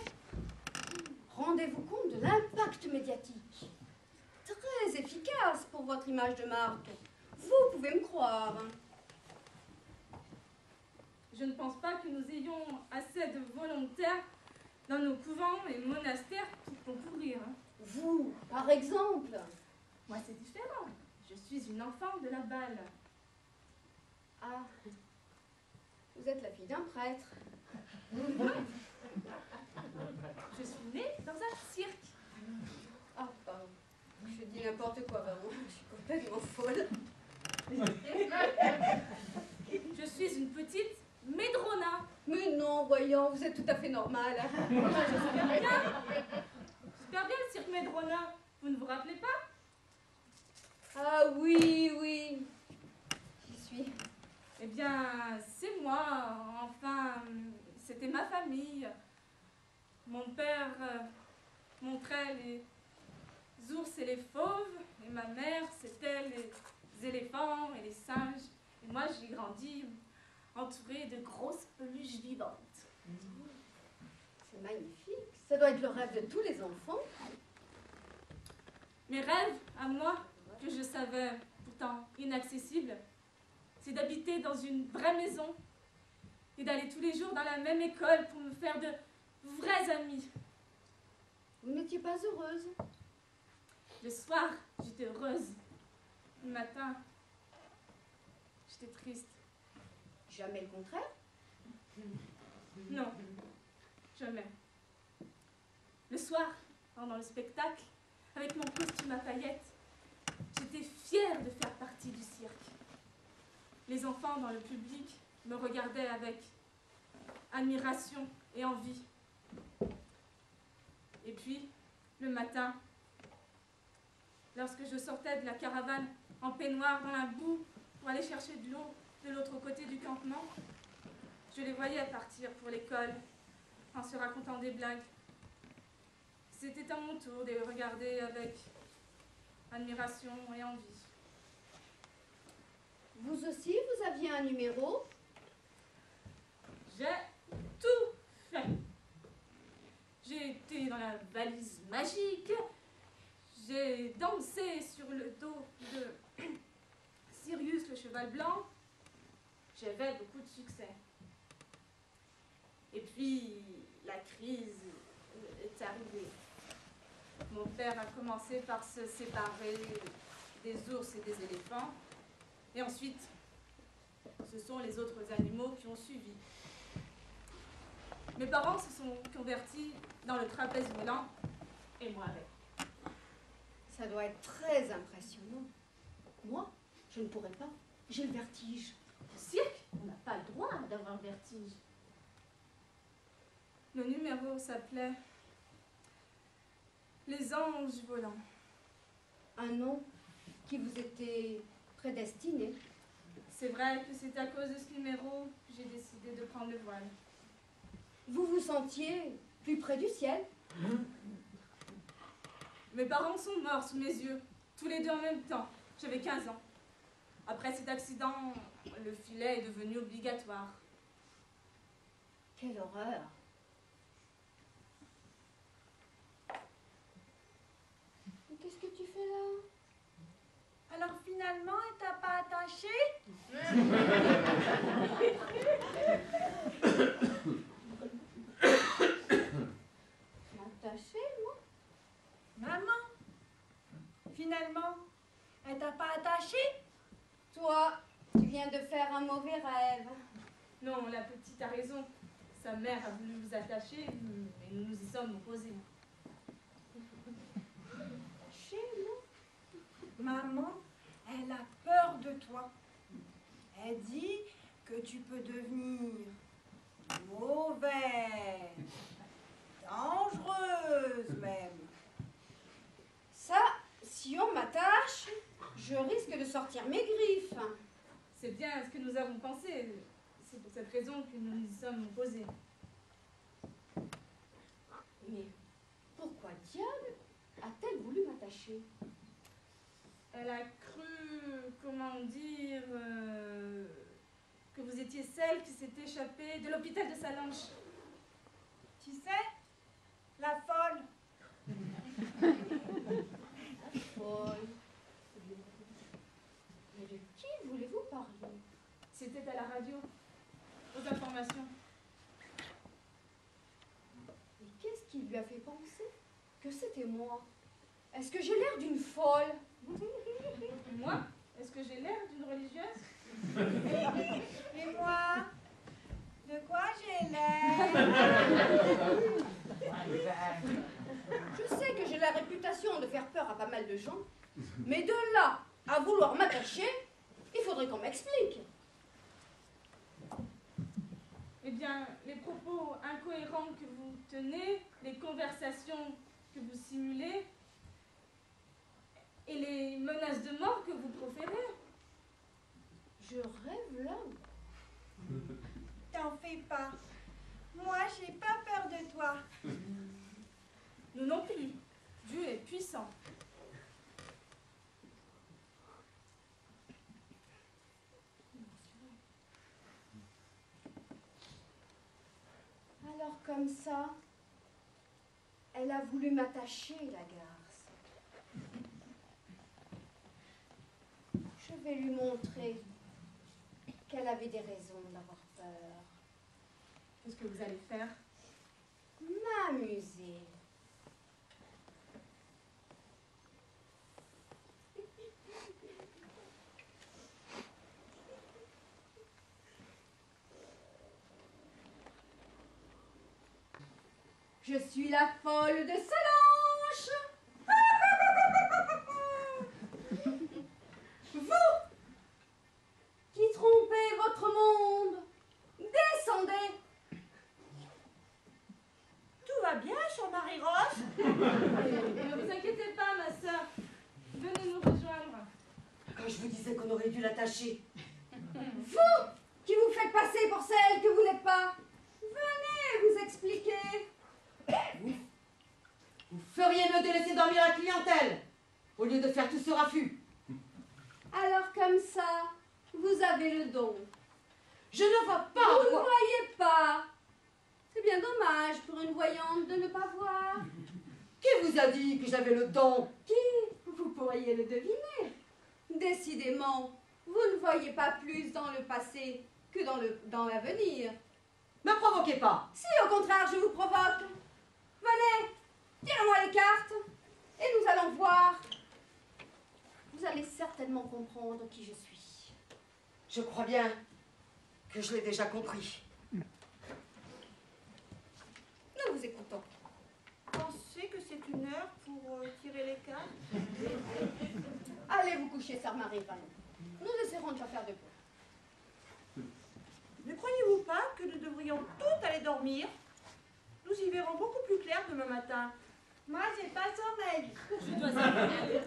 Speaker 6: Rendez-vous compte de l'impact médiatique. Très efficace pour votre image de marque. Vous pouvez me croire.
Speaker 3: Je ne pense pas que nous ayons assez de volontaires dans nos couvents et monastères pour concourir.
Speaker 6: Vous, par exemple.
Speaker 3: Moi, c'est différent. Je suis une enfant de la balle.
Speaker 6: Ah, vous êtes la fille d'un prêtre.
Speaker 3: Je suis née dans un cirque.
Speaker 6: Ah, pardon. Je dis n'importe quoi, vraiment. Je suis complètement folle.
Speaker 3: Je suis une petite Médrona.
Speaker 6: Mais non, voyons, vous êtes tout à fait normal.
Speaker 3: J'espère bien le cirque Médrona. Vous ne vous rappelez pas?
Speaker 6: Ah oui, oui. J'y suis.
Speaker 3: Eh bien, c'est moi. Enfin, c'était ma famille. Mon père montrait les ours et les fauves, et ma mère, c'était les éléphants et les singes. Et moi, j'ai grandi entourée de grosses peluches vivantes.
Speaker 6: C'est magnifique. Ça doit être le rêve de tous les enfants.
Speaker 3: Mes rêves, à moi, que je savais pourtant inaccessibles, c'est d'habiter dans une vraie maison et d'aller tous les jours dans la même école pour me faire de vrais amis.
Speaker 6: Vous n'étiez pas heureuse?
Speaker 3: Le soir, j'étais heureuse. Le matin, j'étais triste.
Speaker 6: Jamais le contraire?
Speaker 3: Non, jamais. Le soir, pendant le spectacle, avec mon costume à paillettes, j'étais fière de faire partie du cirque. Les enfants dans le public me regardaient avec admiration et envie. Et puis, le matin, lorsque je sortais de la caravane en peignoir dans la boue pour aller chercher de l'eau de l'autre côté du campement, je les voyais partir pour l'école en se racontant des blagues. C'était à mon tour de les regarder avec admiration et envie.
Speaker 6: Vous aussi, vous aviez un numéro?
Speaker 3: J'ai tout fait. J'ai été dans la valise magique. J'ai dansé sur le dos de Sirius, le cheval blanc. J'avais beaucoup de succès. Et puis, la crise est arrivée. Mon père a commencé par se séparer des ours et des éléphants. Et ensuite, ce sont les autres animaux qui ont suivi. Mes parents se sont convertis dans le trapèze volant, et moi avec.
Speaker 6: Ça doit être très impressionnant. Moi, je ne pourrais pas. J'ai le vertige.
Speaker 3: Au cirque, on n'a pas le droit d'avoir le vertige. Le numéro s'appelait Les Anges Volants.
Speaker 6: Un nom qui vous était prédestiné.
Speaker 3: C'est vrai que c'est à cause de ce numéro que j'ai décidé de prendre le voile.
Speaker 6: Vous vous sentiez plus près du ciel?
Speaker 3: Mes parents sont morts sous mes yeux, tous les deux en même temps. J'avais 15 ans. Après cet accident, le filet est devenu obligatoire.
Speaker 6: Quelle horreur! Mais qu'est-ce que tu fais là?
Speaker 1: Alors finalement, elle t'a pas attaché?
Speaker 6: Attaché, moi?
Speaker 1: Maman, finalement, elle t'a pas attaché?
Speaker 6: Toi, tu viens de faire un mauvais rêve.
Speaker 3: Non, la petite a raison. Sa mère a voulu vous attacher, mais nous nous y sommes opposés.
Speaker 6: Attaché, moi?
Speaker 1: Maman, elle a peur de toi. Elle dit que tu peux devenir mauvaise, dangereuse même.
Speaker 6: Ça, si on m'attache, je risque de sortir mes griffes.
Speaker 3: C'est bien ce que nous avons pensé. C'est pour cette raison que nous nous y sommes opposés.
Speaker 6: Mais pourquoi diable a-t-elle voulu m'attacher?
Speaker 3: Elle a cru, comment dire, que vous étiez celle qui s'est échappée de l'hôpital de Salanches.
Speaker 1: Tu sais, la folle.
Speaker 6: Folle. Mais de qui voulez-vous parler?
Speaker 3: C'était à la radio, aux informations.
Speaker 6: Et qu'est-ce qui lui a fait penser que c'était moi? Est-ce que j'ai l'air d'une folle?
Speaker 3: Moi, est-ce que j'ai l'air d'une religieuse?
Speaker 1: Et moi, de quoi j'ai l'air?
Speaker 6: Je sais que j'ai la réputation de faire peur à pas mal de gens, mais de là à vouloir m'attacher, il faudrait qu'on m'explique.
Speaker 3: Eh bien, les propos incohérents que vous tenez, les conversations que vous simulez, et les menaces de mort que vous proférez.
Speaker 6: Je rêve là.
Speaker 1: T'en fais pas. Moi, j'ai pas peur de toi.
Speaker 3: Nous non plus. Dieu est puissant.
Speaker 6: Alors comme ça, elle a voulu m'attacher, la garce. Je vais lui montrer qu'elle avait des raisons d'avoir peur.
Speaker 3: Qu'est-ce que vous allez faire?
Speaker 6: M'amuser. Je suis la folle de Salanches. Vous, qui trompez votre monde, descendez.
Speaker 4: Tout va bien, chère Marie-Rose?
Speaker 3: Ne vous inquiétez pas, ma sœur. Venez nous rejoindre.
Speaker 2: Quand je vous disais qu'on aurait dû l'attacher.
Speaker 6: Vous, qui vous faites passer pour celle que vous n'êtes pas, venez vous expliquer.
Speaker 2: Vous feriez mieux de laisser dormir la clientèle, au lieu de faire tout ce raffut.
Speaker 6: Alors comme ça, vous avez le don.
Speaker 2: Je ne vois pas
Speaker 6: Vous
Speaker 2: en
Speaker 6: ne
Speaker 2: quoi...
Speaker 6: voyez pas. C'est bien dommage pour une voyante de ne pas voir.
Speaker 2: Qui vous a dit que j'avais le don?
Speaker 6: Qui? Vous pourriez le deviner. Décidément, vous ne voyez pas plus dans le passé que dans l'avenir.
Speaker 2: Me provoquez pas.
Speaker 6: Si au contraire je vous provoque, venez, tirez-moi les cartes et nous allons voir. Vous allez certainement comprendre qui je suis.
Speaker 2: Je crois bien que je l'ai déjà compris.
Speaker 6: Nous vous écoutons.
Speaker 4: Pensez que c'est une heure pour tirer les cartes?
Speaker 6: Allez vous coucher, sœur Marie-Van. Nous essaierons de faire de peu.
Speaker 4: Ne croyez-vous pas que nous devrions toutes aller dormir? Nous y verrons beaucoup plus clair demain matin.
Speaker 1: Moi, j'ai pas sommeil.
Speaker 3: Je dois avouer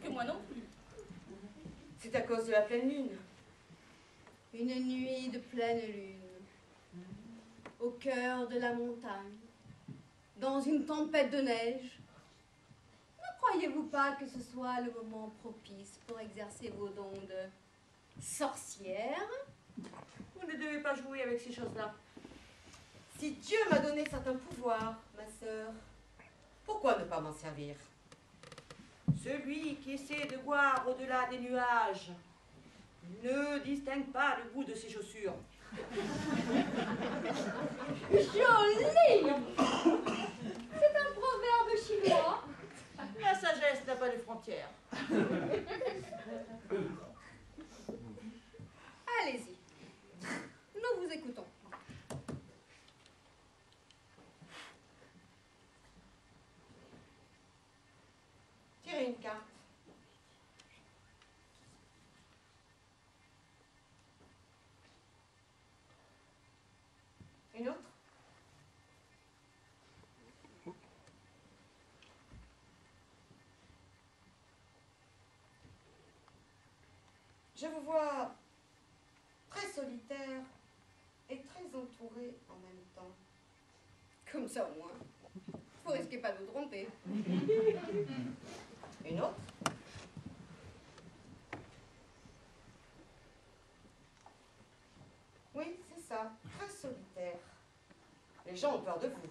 Speaker 3: que moi non plus.
Speaker 2: C'est à cause de la pleine lune.
Speaker 6: Une nuit de pleine lune, au cœur de la montagne, dans une tempête de neige. Ne croyez-vous pas que ce soit le moment propice pour exercer vos dons de sorcière?
Speaker 4: Vous ne devez pas jouer avec ces choses-là.
Speaker 2: Si Dieu m'a donné certains pouvoirs, ma sœur, pourquoi ne pas m'en servir?
Speaker 4: Celui qui essaie de voir au-delà des nuages ne distingue pas le bout de ses chaussures.
Speaker 6: Joli! C'est un proverbe chinois.
Speaker 4: La sagesse n'a pas de frontières.
Speaker 6: Allez-y. Nous vous écoutons.
Speaker 2: Tirez une carte. Une autre? Je vous vois très solitaire et très entouré en même temps.
Speaker 6: Comme ça au moins. Vous risquez pas de vous tromper.
Speaker 2: Une autre? ça, très solitaire. Les gens ont peur de vous.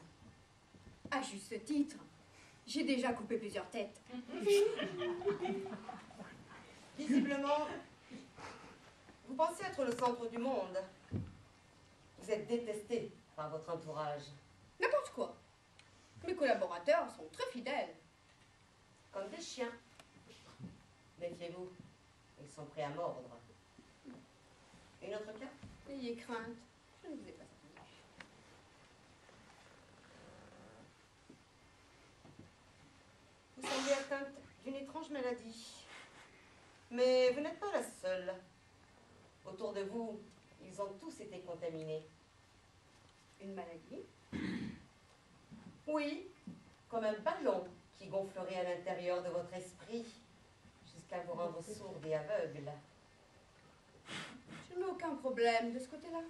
Speaker 6: À juste titre, j'ai déjà coupé plusieurs têtes.
Speaker 2: Visiblement, vous pensez être le centre du monde. Vous êtes détesté par votre entourage.
Speaker 6: N'importe quoi. Mes collaborateurs sont très fidèles.
Speaker 2: Comme des chiens. Méfiez-vous, ils sont prêts à mordre. Une autre carte?
Speaker 6: N'ayez crainte, je ne vous ai pas attendu.
Speaker 2: Vous semblez atteinte d'une étrange maladie. Mais vous n'êtes pas la seule. Autour de vous, ils ont tous été contaminés.
Speaker 6: Une maladie?
Speaker 2: Oui, comme un ballon qui gonflerait à l'intérieur de votre esprit jusqu'à vous rendre sourde et aveugle.
Speaker 6: Je n'ai aucun problème de ce côté-là.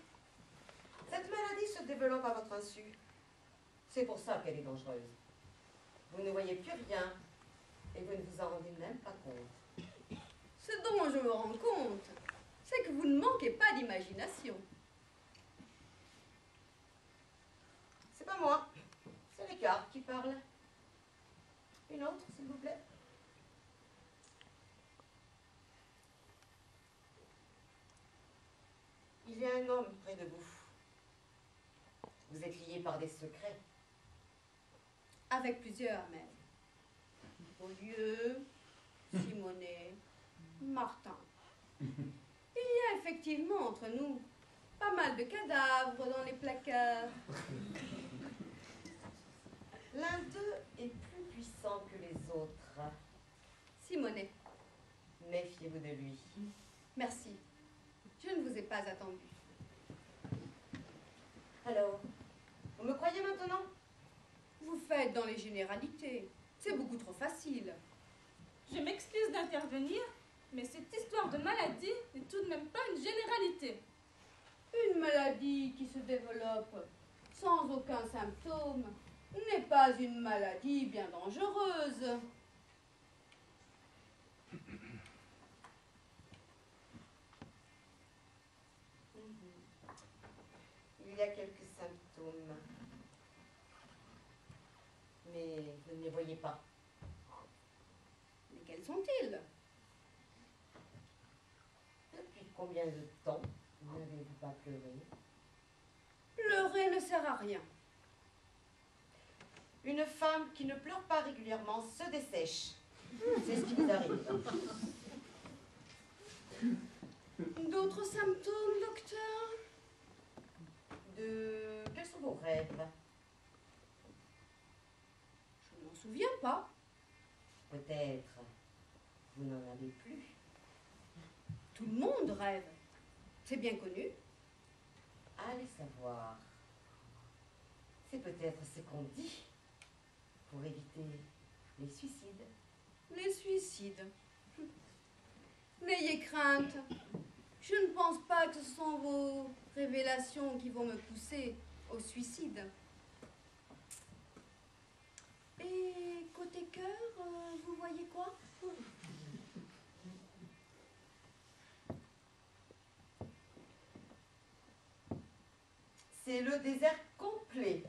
Speaker 2: Cette maladie se développe à votre insu. C'est pour ça qu'elle est dangereuse. Vous ne voyez plus rien et vous ne vous en rendez même pas compte.
Speaker 6: Ce dont je me rends compte, c'est que vous ne manquez pas d'imagination.
Speaker 2: C'est pas moi, c'est les cartes qui parlent. Une autre, s'il vous plaît. Il y a un homme près de vous. Vous êtes liés par des secrets.
Speaker 6: Avec plusieurs même. Beaulieu, Simonet, Martin. Il y a effectivement entre nous pas mal de cadavres dans les placards.
Speaker 2: L'un d'eux est plus puissant que les autres.
Speaker 6: Simonet,
Speaker 2: Méfiez-vous de lui.
Speaker 6: merci. Je ne vous ai pas attendu.
Speaker 2: Alors, vous me croyez maintenant?
Speaker 6: Vous faites dans les généralités. C'est beaucoup trop facile.
Speaker 3: Je m'excuse d'intervenir, mais cette histoire de maladie n'est tout de même pas une généralité.
Speaker 6: Une maladie qui se développe sans aucun symptôme n'est pas une maladie bien dangereuse.
Speaker 2: Il y a quelques symptômes. Mais vous ne les voyez pas.
Speaker 6: Mais quels sont-ils?
Speaker 2: Depuis combien de temps n'avez-vous pas pleuré?
Speaker 6: Pleurer ne sert à rien.
Speaker 2: Une femme qui ne pleure pas régulièrement se dessèche. C'est ce qui vous arrive.
Speaker 6: D'autres symptômes, docteur?
Speaker 2: Quels sont vos rêves?
Speaker 6: Je ne m'en souviens pas.
Speaker 2: Peut-être vous n'en avez plus.
Speaker 6: Tout le monde rêve. C'est bien connu.
Speaker 2: Allez savoir. C'est peut-être ce qu'on dit pour éviter les suicides.
Speaker 6: Les suicides. N'ayez crainte. Je ne pense pas que ce sont vos révélations qui vont me pousser au suicide. Et côté cœur, vous voyez quoi?
Speaker 2: C'est le désert complet.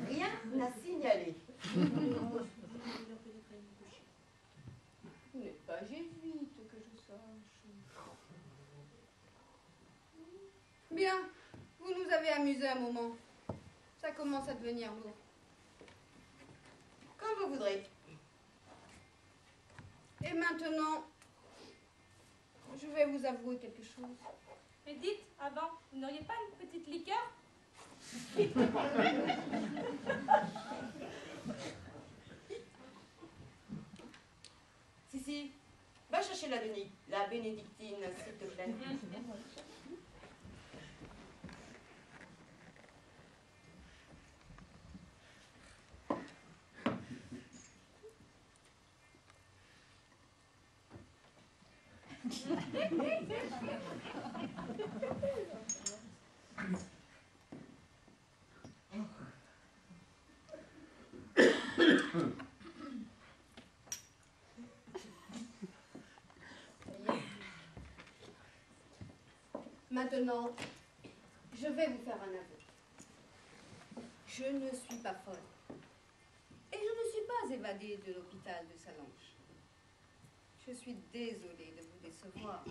Speaker 2: Rien à signaler.
Speaker 6: Vous n'êtes pas jésuite, que je sache. Bien, vous nous avez amusé un moment. Ça commence à devenir lourd.
Speaker 2: Comme vous voudrez.
Speaker 6: Et maintenant, je vais vous avouer quelque chose.
Speaker 3: Mais dites, avant, vous n'auriez pas une petite liqueur?
Speaker 2: Si, va chercher la bénédictine, s'il te plaît.
Speaker 6: Maintenant, Je vais vous faire un aveu. Je ne suis pas folle. Et je ne suis pas évadée de l'hôpital de Salange. Je suis désolée de vous décevoir.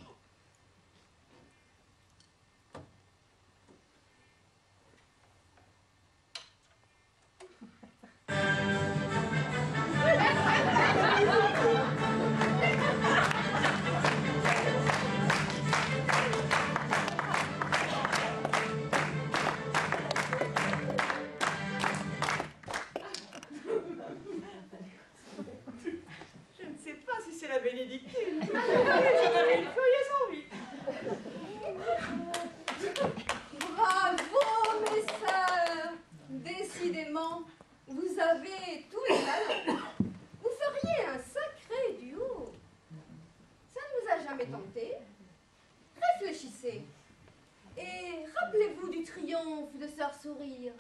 Speaker 4: Je ne sais pas si c'est la bénédictine. J'en avais une furieuse envie.
Speaker 6: Bravo, mes sœurs! Décidément, vous avez tous les talents. Vous feriez un sacré duo. Ça ne vous a jamais tenté? Réfléchissez. Et rappelez-vous du triomphe de Sœur Sourire.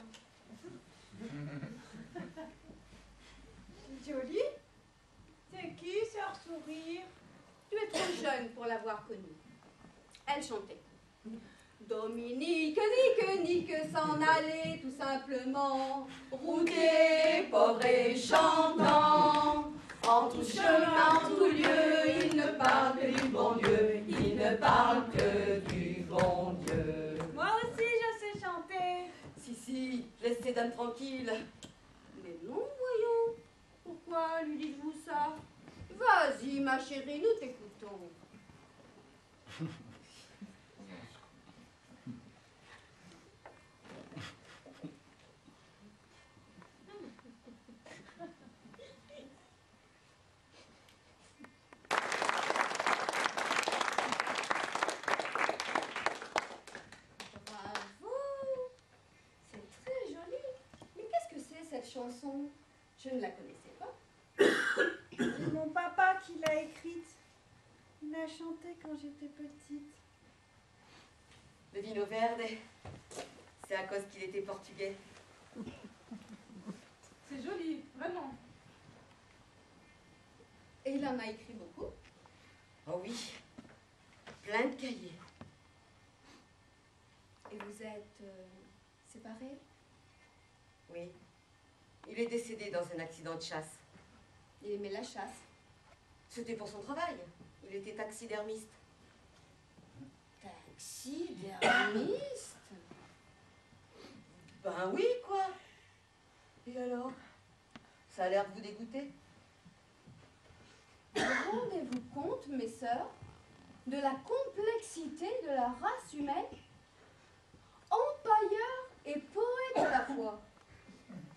Speaker 1: Jolie? C'est qui, Sœur Sourire?
Speaker 6: Tu es trop jeune pour l'avoir connue. Elle chantait. Dominique, nique, s'en allait tout simplement, rouquet, pauvre et chantant. En tout chemin, en tout lieu, il ne parle que du bon Dieu, il ne parle que du bon Dieu.
Speaker 1: Moi aussi, je sais chanter.
Speaker 2: Si, laissez Dame tranquille.
Speaker 6: Mais non, voyons. Pourquoi lui dites-vous ça? Vas-y, ma chérie, nous t'écoutons. Bravo! C'est très joli. Mais qu'est-ce que c'est cette chanson? Je ne la connaissais pas.
Speaker 1: C'est mon papa qui l'a écrite. Il l'a chantée quand j'étais petite.
Speaker 2: Le vino verde, c'est à cause qu'il était portugais.
Speaker 3: C'est joli, vraiment.
Speaker 6: Et il en a écrit beaucoup.
Speaker 2: Oh oui, plein de cahiers.
Speaker 6: Et vous êtes séparés?
Speaker 2: Oui, il est décédé dans un accident de chasse.
Speaker 6: Il aimait la chasse.
Speaker 2: C'était pour son travail. Il était taxidermiste.
Speaker 6: Taxidermiste?
Speaker 2: Ben oui, quoi. Et alors? Ça a l'air de vous dégoûter?
Speaker 6: Rendez-vous compte, mes sœurs, de la complexité de la race humaine? Empailleur et poète à la fois.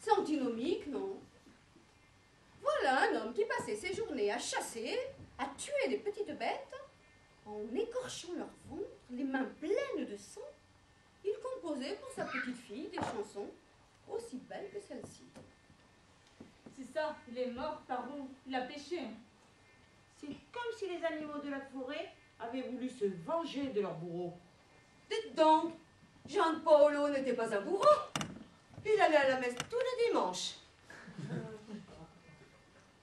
Speaker 6: C'est antinomique, non? Voilà un homme qui passait ses journées à chasser, à tuer des petites bêtes, en écorchant leur ventre, les mains pleines de sang. Il composait pour sa petite fille des chansons aussi belles que celle-ci.
Speaker 3: C'est ça, il est mort par où? Il a péché.
Speaker 4: C'est comme si les animaux de la forêt avaient voulu se venger de leur bourreau.
Speaker 2: Dites donc, Gian Paolo n'était pas un bourreau. Il allait à la messe tous les dimanches.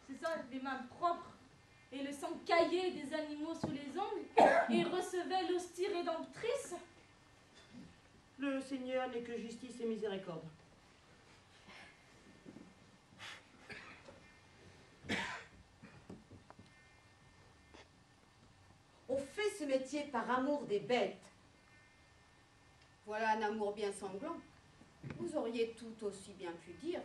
Speaker 3: C'est ça, les mains propres et le sang caillé des animaux sous les ongles et recevait l'hostie rédemptrice.
Speaker 4: Le Seigneur n'est que justice et miséricorde.
Speaker 2: On fait ce métier par amour des bêtes.
Speaker 6: Voilà un amour bien sanglant. Vous auriez tout aussi bien pu dire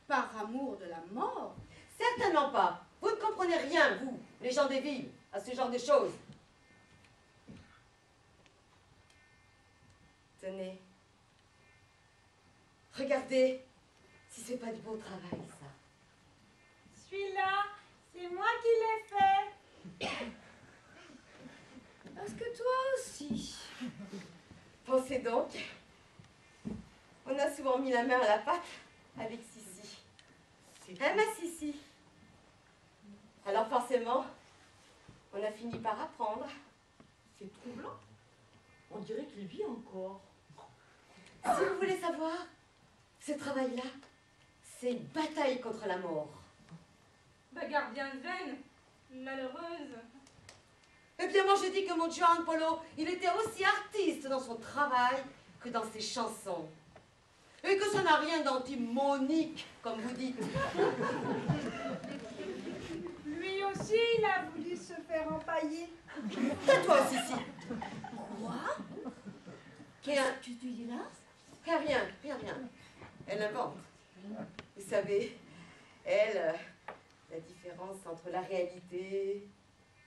Speaker 6: par amour de la mort.
Speaker 2: Certainement pas. Vous ne comprenez rien, vous, les gens des villes, à ce genre de choses. Tenez. Regardez, si c'est pas du beau travail, ça.
Speaker 1: Celui-là, c'est moi qui l'ai fait.
Speaker 6: Parce que toi aussi.
Speaker 2: Pensez donc. On a souvent mis la main à la pâte avec Sissi. Hein, ma Sissi? Alors forcément, on a fini par apprendre.
Speaker 4: C'est troublant. On dirait qu'il vit encore.
Speaker 2: Si vous voulez savoir, ce travail-là, c'est une bataille contre la mort.
Speaker 3: Bagarre bien vaine, malheureuse.
Speaker 2: Eh bien, moi, je dis que mon Gian Paolo, il était aussi artiste dans son travail que dans ses chansons. Et que ça n'a rien d'antimonique, comme vous dites.
Speaker 1: Lui aussi, il a voulu se faire empailler.
Speaker 2: Tais-toi aussi, si.
Speaker 6: Quoi?
Speaker 2: Qu'est-ce
Speaker 6: que tu dis là?
Speaker 2: Rien. Elle invente. Vous savez, elle, la différence entre la réalité,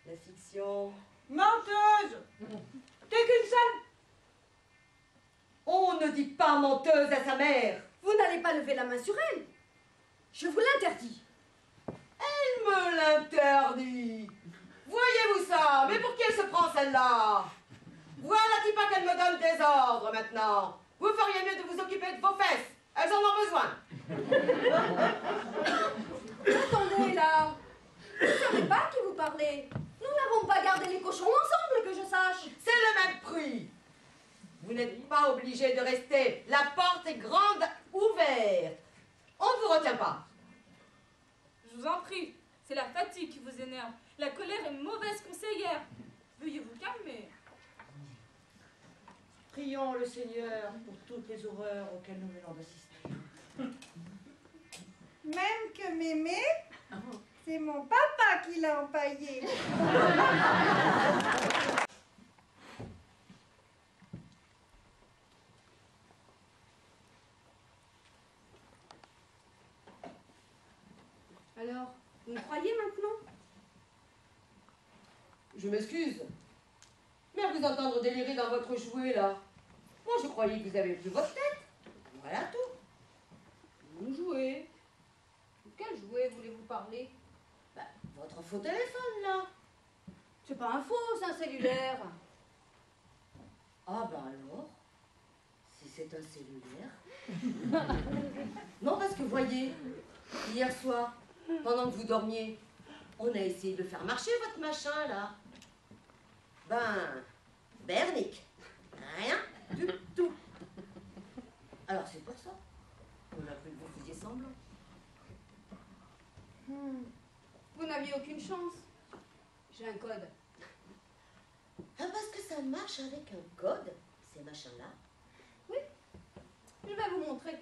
Speaker 2: la fiction...
Speaker 4: Menteuse! T'es qu'une sale...
Speaker 2: On ne dit pas menteuse à sa mère.
Speaker 6: Vous n'allez pas lever la main sur elle. Je vous l'interdis.
Speaker 2: Elle me l'interdit. Voyez-vous ça? Mais pour qui elle se prend celle-là? Voilà, dis pas qu'elle me donne des ordres maintenant. Vous feriez mieux de vous occuper de vos fesses. Elles en ont besoin.
Speaker 6: Attendez là. Vous ne savez pas à qui vous parlez. Nous n'avons pas gardé les cochons ensemble, que je sache.
Speaker 2: C'est le même prix. Vous n'êtes pas obligé de rester. La porte est grande ouverte. On ne vous retient pas.
Speaker 3: Je vous en prie, c'est la fatigue qui vous énerve. La colère est mauvaise conseillère. Veuillez vous calmer.
Speaker 4: Prions le Seigneur pour toutes les horreurs auxquelles nous venons d'assister.
Speaker 1: Même que Mémé, c'est mon papa qui l'a empaillé.
Speaker 6: Alors, vous me croyez maintenant?
Speaker 2: Je m'excuse. Mais à vous entendre délirer dans votre jouet, là. Moi, je croyais que vous avez plus votre tête. Voilà tout.
Speaker 6: Vous jouez. De quel jouet voulez-vous parler?
Speaker 2: Votre faux téléphone, là.
Speaker 6: C'est pas un faux, c'est un cellulaire.
Speaker 2: Ah, ben alors, si c'est un cellulaire. Non, parce que voyez, hier soir, pendant que vous dormiez, on a essayé de faire marcher votre machin, là. Ben, bernique. Rien du tout. Alors c'est pour ça qu'on a cru que vous faisiez semblant.
Speaker 6: Vous n'aviez aucune chance. J'ai un code.
Speaker 2: Ah, parce que ça marche avec un code, ces machins-là.
Speaker 6: Oui, je vais vous montrer.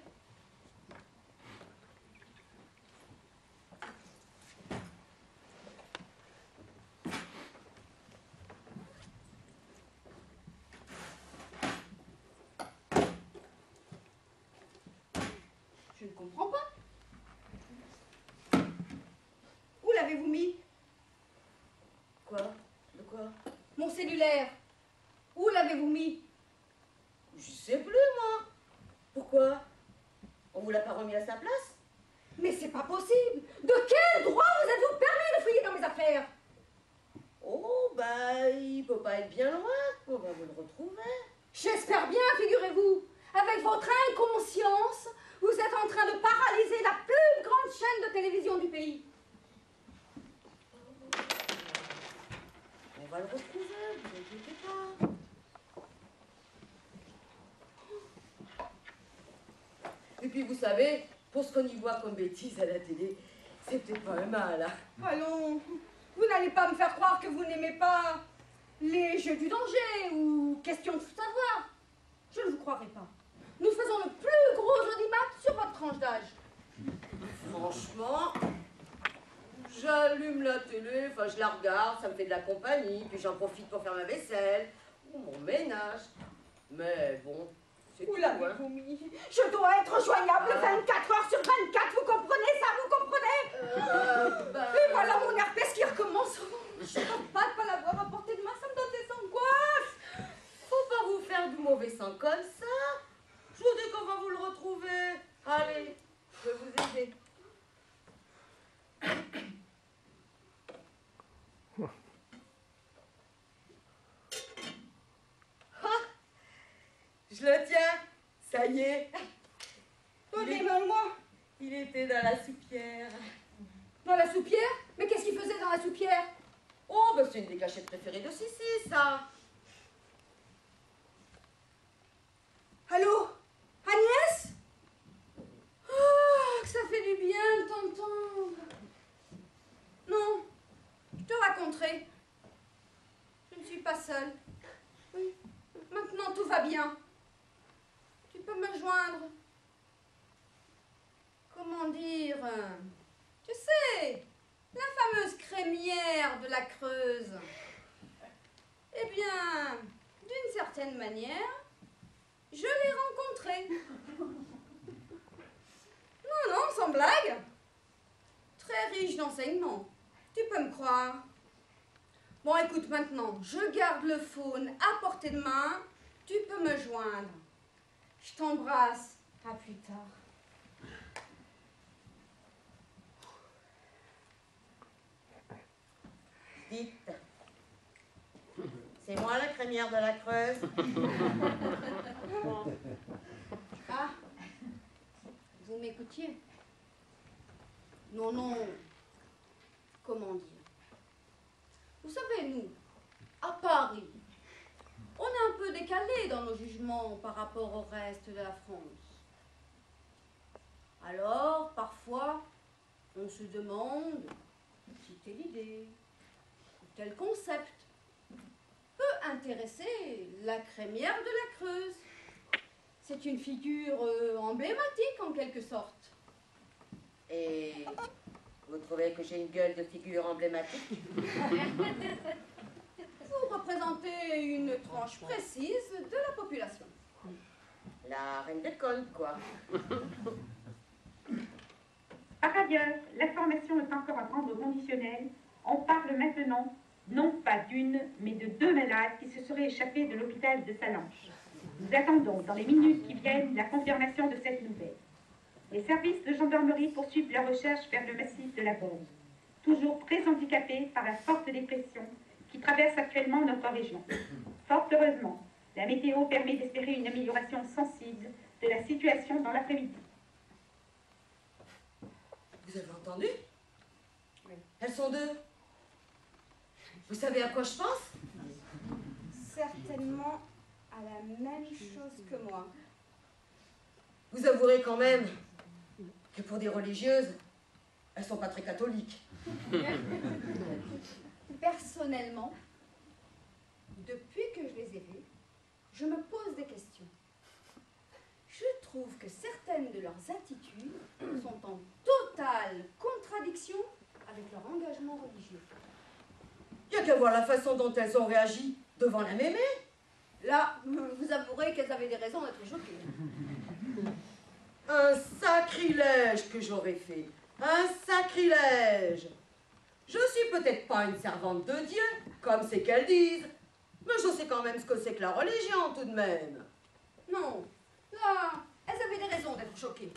Speaker 6: Je ne comprends pas. Où l'avez-vous mis?
Speaker 2: Quoi? De quoi?
Speaker 6: Mon cellulaire. Où l'avez-vous mis?
Speaker 2: Je sais plus, moi. Pourquoi? On vous l'a pas remis à sa place?
Speaker 6: Mais c'est pas possible. De quel droit vous êtes-vous permis de fouiller dans mes affaires?
Speaker 2: Oh, bah, il peut pas être bien loin. On va vous le retrouver.
Speaker 6: J'espère bien, figurez-vous. Avec votre inconscience, vous êtes en train de paralyser la plus grande chaîne de télévision du pays.
Speaker 2: On va le retrouver, vous inquiétez pas. Et puis, vous savez, pour ce qu'on y voit comme bêtises à la télé, c'est peut-être pas mal, hein.
Speaker 6: Allons, vous n'allez pas me faire croire que vous n'aimez pas les jeux du danger ou questions de savoir. Je ne vous croirai pas. Nous faisons le plus gros audimat sur votre tranche d'âge.
Speaker 2: Franchement, j'allume la télé, enfin je la regarde, ça me fait de la compagnie, puis j'en profite pour faire ma vaisselle ou mon ménage. Mais bon, c'est
Speaker 6: Où
Speaker 2: tout,
Speaker 6: l'avez-vous mis? Je dois être joignable 24 heures sur 24, vous comprenez ça? Vous comprenez? Et voilà mon herpès qui recommence. Je ne peux pas l'avoir à portée de main, ça me donne des angoisses.
Speaker 2: Faut pas vous faire du mauvais sang comme ça. Je vous dis qu'on va vous le retrouver. Allez, je vais vous aider. Ah, je le tiens. Ça y est.
Speaker 6: Donnez-moi.
Speaker 2: Il était dans la soupière.
Speaker 6: Dans la soupière? Mais qu'est-ce qu'il faisait dans la soupière?
Speaker 2: Oh, ben c'est une des cachettes préférées de Sissi, ça.
Speaker 6: Allô? Agnès? Oh, que ça fait du bien de t'entendre. Non, je te raconterai. Je ne suis pas seule. Oui, maintenant tout va bien. tu sais, la fameuse crémière de la Creuse. Eh bien, d'une certaine manière, je l'ai rencontrée. Non, non, sans blague. Très riche d'enseignements, tu peux me croire. Bon, écoute, maintenant, je garde le phone à portée de main, tu peux me joindre. Je t'embrasse, à plus tard.
Speaker 2: Dites, c'est moi la crémière de la Creuse.
Speaker 6: Ah, vous m'écoutiez? Non, non, comment dire? Vous savez, nous, à Paris, on est un peu décalé dans nos jugements par rapport au reste de la France. Alors, parfois, on se demande si telle idée ou tel concept peut intéresser la crémière de la Creuse. C'est une figure emblématique en quelque sorte.
Speaker 2: Et vous trouvez que j'ai une gueule de figure emblématique?
Speaker 6: Vous représentez une tranche précise de la population.
Speaker 2: La reine des connes, quoi.
Speaker 5: Par ailleurs, l'information est encore à prendre au conditionnel. On parle maintenant non pas d'une, mais de 2 malades qui se seraient échappés de l'hôpital de Salanches. Nous attendons dans les minutes qui viennent la confirmation de cette nouvelle. Les services de gendarmerie poursuivent leurs recherches vers le massif de la Beaume, toujours très handicapés par la forte dépression qui traverse actuellement notre région. Fort heureusement, la météo permet d'espérer une amélioration sensible de la situation dans l'après-midi.
Speaker 2: Vous avez entendu?
Speaker 6: Oui.
Speaker 2: Elles sont 2. Vous savez à quoi je pense?
Speaker 6: Certainement à la même chose que moi.
Speaker 2: Vous avouerez quand même que pour des religieuses, elles sont pas très catholiques.
Speaker 6: Personnellement, depuis que je les ai vues, je me pose des questions. Je trouve que certaines de leurs attitudes sont en totale contradiction avec leur engagement religieux.
Speaker 2: Il n'y a qu'à voir la façon dont elles ont réagi devant la mémé.
Speaker 6: Là, vous avouerez qu'elles avaient des raisons d'être choquées.
Speaker 2: Un sacrilège que j'aurais fait. Un sacrilège. Je suis peut-être pas une servante de Dieu, comme c'est qu'elles disent, mais je sais quand même ce que c'est que la religion, tout de même.
Speaker 6: Non, là, elles avaient des raisons d'être choquées.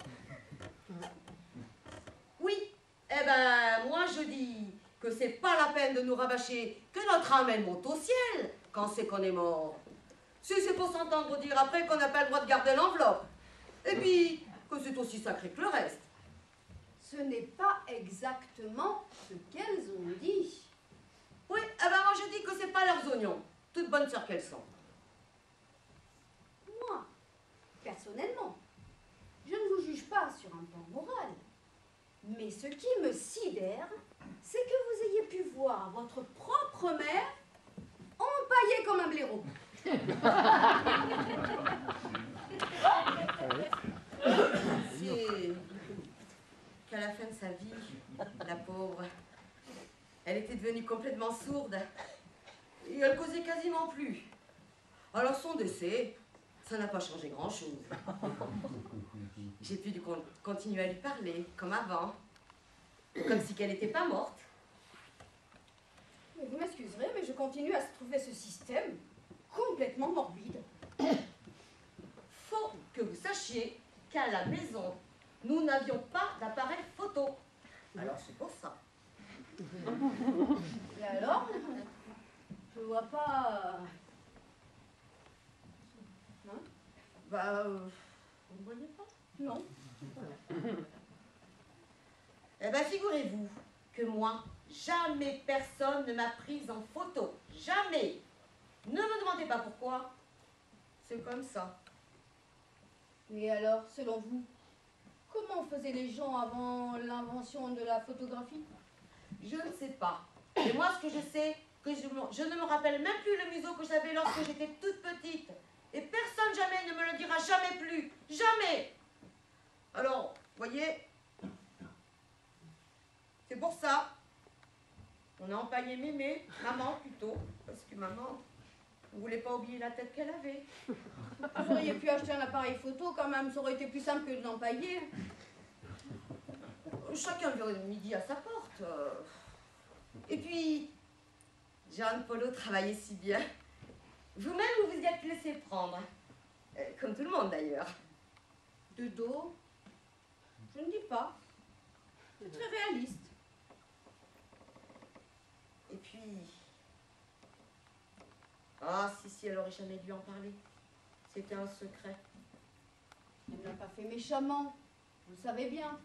Speaker 2: Oui, eh ben, moi je dis que c'est pas la peine de nous rabâcher que notre âme elle monte au ciel quand c'est qu'on est mort. Si c'est pour s'entendre dire après qu'on n'a pas le droit de garder l'enveloppe. Et puis, que c'est aussi sacré que le reste.
Speaker 6: Ce n'est pas exactement ce qu'elles ont dit.
Speaker 2: Oui, eh ben moi je dis que c'est pas leurs oignons, toutes bonnes sœurs qu'elles sont.
Speaker 6: Moi, personnellement, je ne vous juge pas sur un plan moral. Mais ce qui me sidère, c'est que vous ayez pu voir votre propre mère empaillée comme un blaireau.
Speaker 2: C'est qu'à la fin de sa vie, la pauvre, elle était devenue complètement sourde et elle causait quasiment plus. Alors son décès, ça n'a pas changé grand-chose. J'ai pu continuer à lui parler, comme avant, comme si qu'elle n'était pas morte.
Speaker 6: Mais vous m'excuserez, mais je continue à trouver ce système complètement morbide.
Speaker 2: Faut que vous sachiez qu'à la maison, nous n'avions pas d'appareil photo. Alors c'est pour ça.
Speaker 6: Et alors, je vois pas... Hein?
Speaker 2: Bah, vous ne voyez pas?
Speaker 6: Non.
Speaker 2: Eh bien, figurez-vous que moi, jamais personne ne m'a prise en photo. Jamais. Ne me demandez pas pourquoi. C'est comme ça.
Speaker 6: Et alors, selon vous, comment faisaient les gens avant l'invention de la photographie?
Speaker 2: Je ne sais pas. Et moi, ce que je sais, que je ne me rappelle même plus le museau que j'avais lorsque j'étais toute petite. Et personne jamais ne me le dira jamais plus. Jamais. Alors, voyez, pour ça. On a empaillé mémé, maman plutôt, parce que maman ne voulait pas oublier la tête qu'elle avait.
Speaker 6: Vous auriez pu acheter un appareil photo quand même, ça aurait été plus simple que de l'empailler.
Speaker 2: Chacun le midi à sa porte. Et puis, Jean-Polo travaillait si bien. Vous-même, vous vous y êtes laissé prendre. Comme tout le monde d'ailleurs.
Speaker 6: De dos, je ne dis pas. C'est très réaliste.
Speaker 2: Et puis... Ah, si, elle aurait jamais dû en parler. C'était un secret.
Speaker 6: Elle ne l'a pas fait méchamment, vous le savez bien.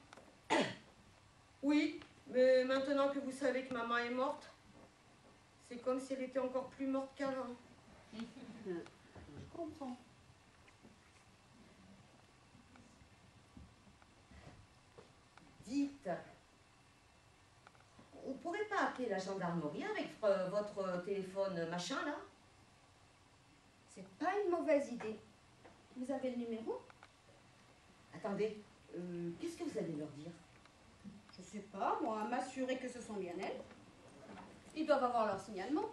Speaker 2: Oui, mais maintenant que vous savez que maman est morte, c'est comme si elle était encore plus morte qu'avant.
Speaker 6: Je comprends.
Speaker 2: Dites, on pourrait pas appeler la gendarmerie avec votre téléphone machin là?
Speaker 6: C'est pas une mauvaise idée. Vous avez le numéro?
Speaker 2: Attendez, qu'est-ce que vous allez leur dire?
Speaker 6: Je sais pas, moi, m'assurer que ce sont bien elles. Ils doivent avoir leur signalement.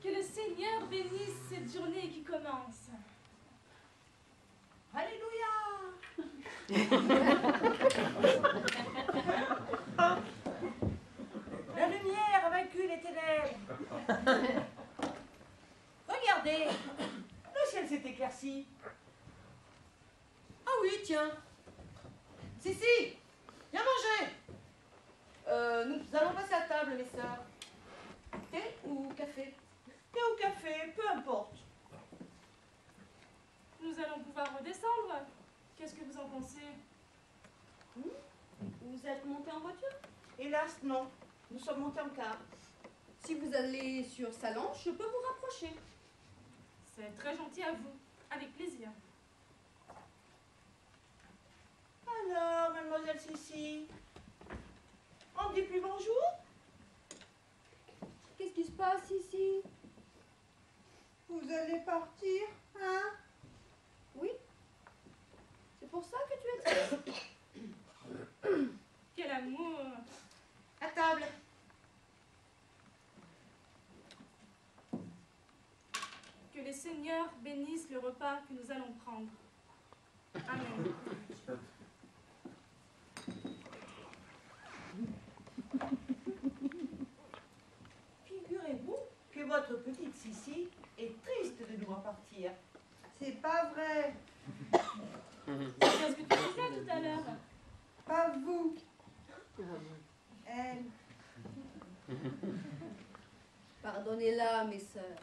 Speaker 3: Que le Seigneur bénisse cette journée qui commence.
Speaker 4: Alléluia! La lumière a vaincu les ténèbres. Regardez, le ciel s'est éclairci.
Speaker 2: Ah oui, tiens. Si, viens manger. Nous allons passer à table, mes sœurs. Thé ou café?
Speaker 4: Thé ou café, peu importe.
Speaker 3: Nous allons pouvoir redescendre. Qu'est-ce que vous en pensez?
Speaker 6: Vous êtes monté en voiture?
Speaker 4: Hélas, non. Nous sommes montés en car.
Speaker 6: Si vous allez sur Salanches, je peux vous rapprocher.
Speaker 3: C'est très gentil à vous. Avec plaisir.
Speaker 4: Alors, mademoiselle Sissi, on ne dit plus bonjour?
Speaker 6: Qu'est-ce qui se passe ici?
Speaker 1: Vous allez partir, hein?
Speaker 6: Oui. C'est pour ça que tu es triste.
Speaker 3: Quel amour!
Speaker 2: À table.
Speaker 3: Que les seigneurs bénissent le repas que nous allons prendre. Amen.
Speaker 4: Figurez-vous que votre petite Sissi est triste de devoir partir.
Speaker 1: C'est pas vrai.
Speaker 3: C'est ce que tu disais tout à l'heure.
Speaker 1: Pas vous. Elle.
Speaker 6: Pardonnez-la, mes sœurs.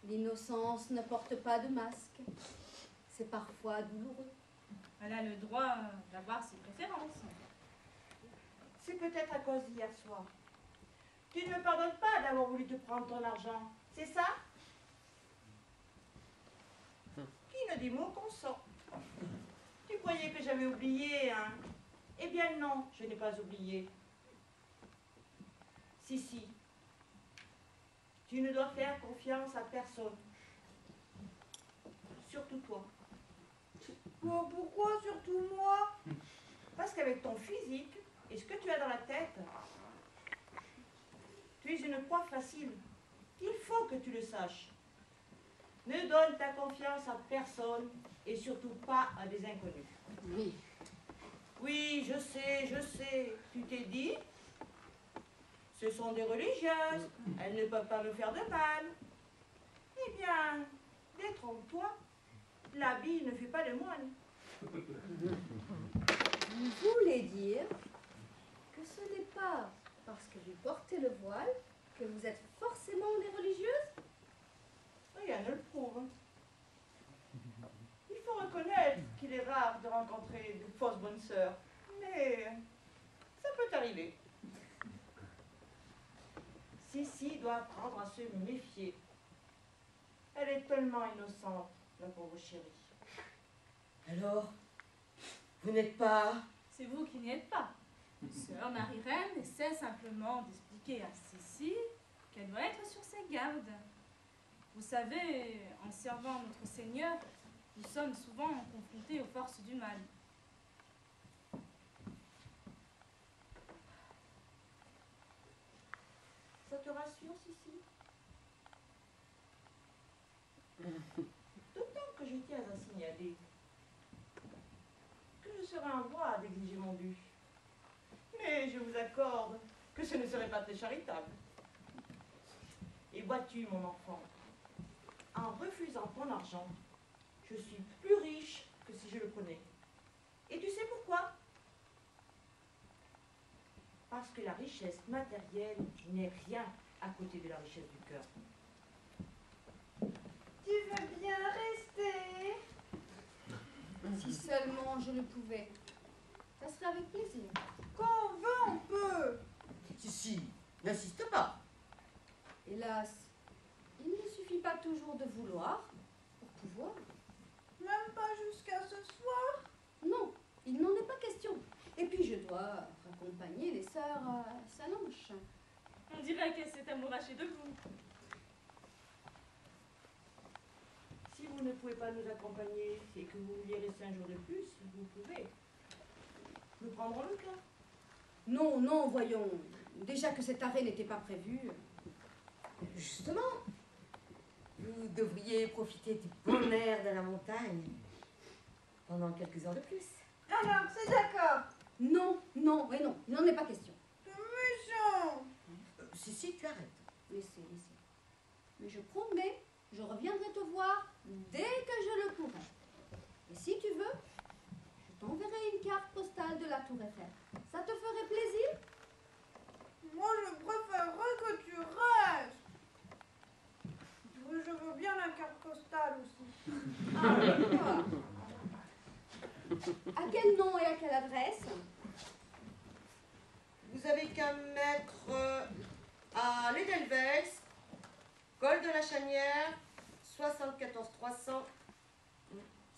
Speaker 6: L'innocence ne porte pas de masque. C'est parfois douloureux.
Speaker 3: Elle a le droit d'avoir ses préférences.
Speaker 4: C'est peut-être à cause d'hier soir. Tu ne me pardonnes pas d'avoir voulu te prendre ton argent, c'est ça? Qui ne dit mot consent. Tu croyais que j'avais oublié, hein? Eh bien non, je n'ai pas oublié. Si, tu ne dois faire confiance à personne. Surtout toi.
Speaker 1: Bon, pourquoi surtout moi?
Speaker 4: Parce qu'avec ton physique et ce que tu as dans la tête, tu es une proie facile. Il faut que tu le saches. Ne donne ta confiance à personne et surtout pas à des inconnus.
Speaker 6: Oui.
Speaker 4: Oui, je sais. Tu t'es dit, ce sont des religieuses, elles ne peuvent pas me faire de mal. Eh bien, détrompe-toi. L'habit ne fait pas le moine.
Speaker 6: Vous voulez dire que ce n'est pas parce que vous portez le voile que vous êtes forcément des religieuses?
Speaker 4: Rien ne le prouve. Il faut reconnaître qu'il est rare de rencontrer de fausses bonnes sœurs, mais ça peut arriver. Sissi doit apprendre à se méfier. Elle est tellement innocente, la pauvre chérie.
Speaker 2: Alors, vous n'êtes pas...
Speaker 3: C'est vous qui n'y êtes pas. Sœur Marie-Reine essaie simplement d'expliquer à Sissi qu'elle doit être sur ses gardes. Vous savez, en servant notre Seigneur, nous sommes souvent confrontés aux forces du mal.
Speaker 4: Ça te rassure, Sissi? D'autant que je tiens à signaler que je serai en droit d'exiger mon dû. Mais je vous accorde que ce ne serait pas très charitable. Et vois-tu, mon enfant, en refusant ton argent, je suis plus riche que si je le prenais. Et tu sais pourquoi? Parce que la richesse matérielle n'est rien à côté de la richesse du cœur.
Speaker 1: Tu veux bien rester?
Speaker 6: Si seulement je le pouvais. Ça serait avec plaisir.
Speaker 1: Quand on veut, on peut.
Speaker 2: Si, n'insiste pas.
Speaker 6: Hélas, il ne suffit pas toujours de vouloir pour pouvoir.
Speaker 1: Même pas jusqu'à ce soir.
Speaker 6: Non, il n'en est pas question. Et puis je dois accompagner les sœurs à Salanches.
Speaker 3: On dirait qu'elle s'est amourachée de vous.
Speaker 4: Si vous ne pouvez pas nous accompagner et que vous vouliez rester un jour de plus, vous pouvez. Nous prendrons le cas.
Speaker 6: Non, non, voyons. Déjà que cet arrêt n'était pas prévu.
Speaker 2: Justement, vous devriez profiter du bon air de la montagne pendant quelques heures de plus.
Speaker 1: Alors, c'est d'accord.
Speaker 6: Non, non, et non, il n'en est pas question.
Speaker 1: Méchant.
Speaker 2: Si, tu arrêtes.
Speaker 6: Laissez, laissez. Mais je promets, je reviendrai te voir dès que je le pourrai. Et si tu veux, je t'enverrai une carte postale de la Tour Eiffel. Ça te ferait plaisir?
Speaker 1: Moi, je préférerais que tu restes. Je veux bien la carte postale aussi.
Speaker 6: Ah, d'accord. À quel nom et à quelle adresse?
Speaker 2: Vous avez qu'à mettre à l'Edelweiss, col de la Chanière, 74 300.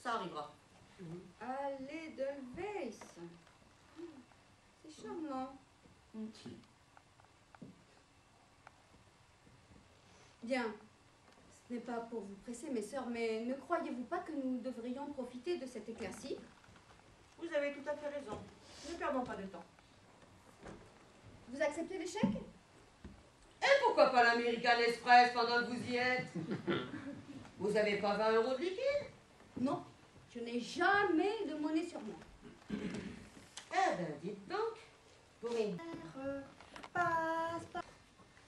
Speaker 2: Ça arrivera.
Speaker 6: À l'Edelweiss. C'est charmant. Bien. Ce n'est pas pour vous presser, mes sœurs, mais ne croyez-vous pas que nous devrions profiter de cette éclaircie?
Speaker 4: Vous avez tout à fait raison. Ne perdons pas de temps.
Speaker 6: Vous acceptez l'échec?
Speaker 2: Et pourquoi pas l'American Express pendant que vous y êtes? Vous avez pas 20 € de liquide?
Speaker 6: Non, je n'ai jamais de monnaie sur moi.
Speaker 2: Eh ben, dites donc, pour une...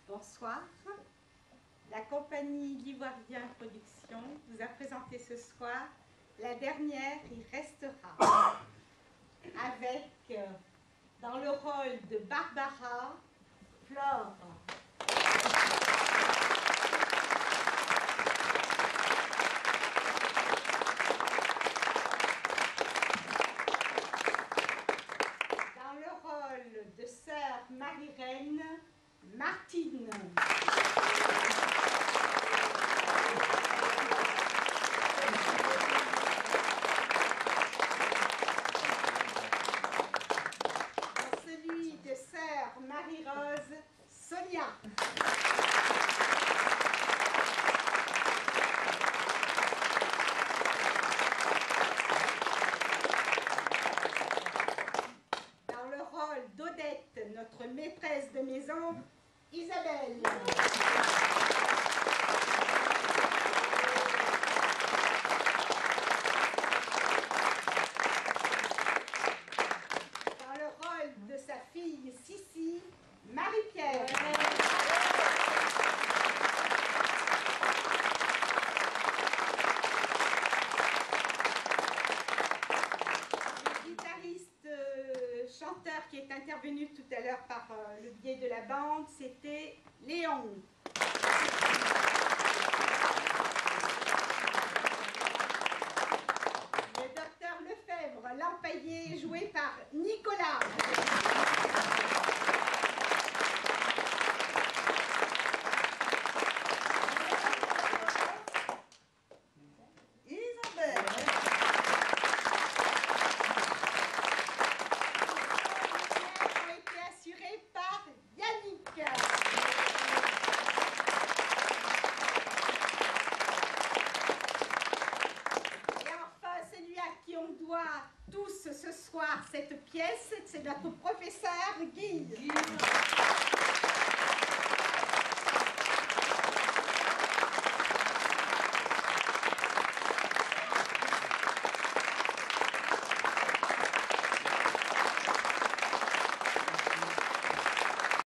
Speaker 5: Bonsoir. La compagnie L'Ivoirien Production vous a présenté ce soir La dernière y restera, avec dans le rôle de Barbara, Flore. Dans le rôle de sœur Marie-Reine, Martine. Dans celui de sœur Marie-Rose, Sonia. Dans le rôle d'Odette, notre maîtresse de maison, Isabelle. Dans le rôle de sa fille Sissi, Marie-Pierre. Le guitariste chanteur qui est intervenu tout à l'heure par le biais de la bande, c'était Léon. Le docteur Lefebvre, l'empaillé, joué par Nicolas.
Speaker 1: Isabelle.
Speaker 5: Les ont été assurés par Yannick.
Speaker 7: voit tous ce soir cette pièce, c'est notre professeur Guy.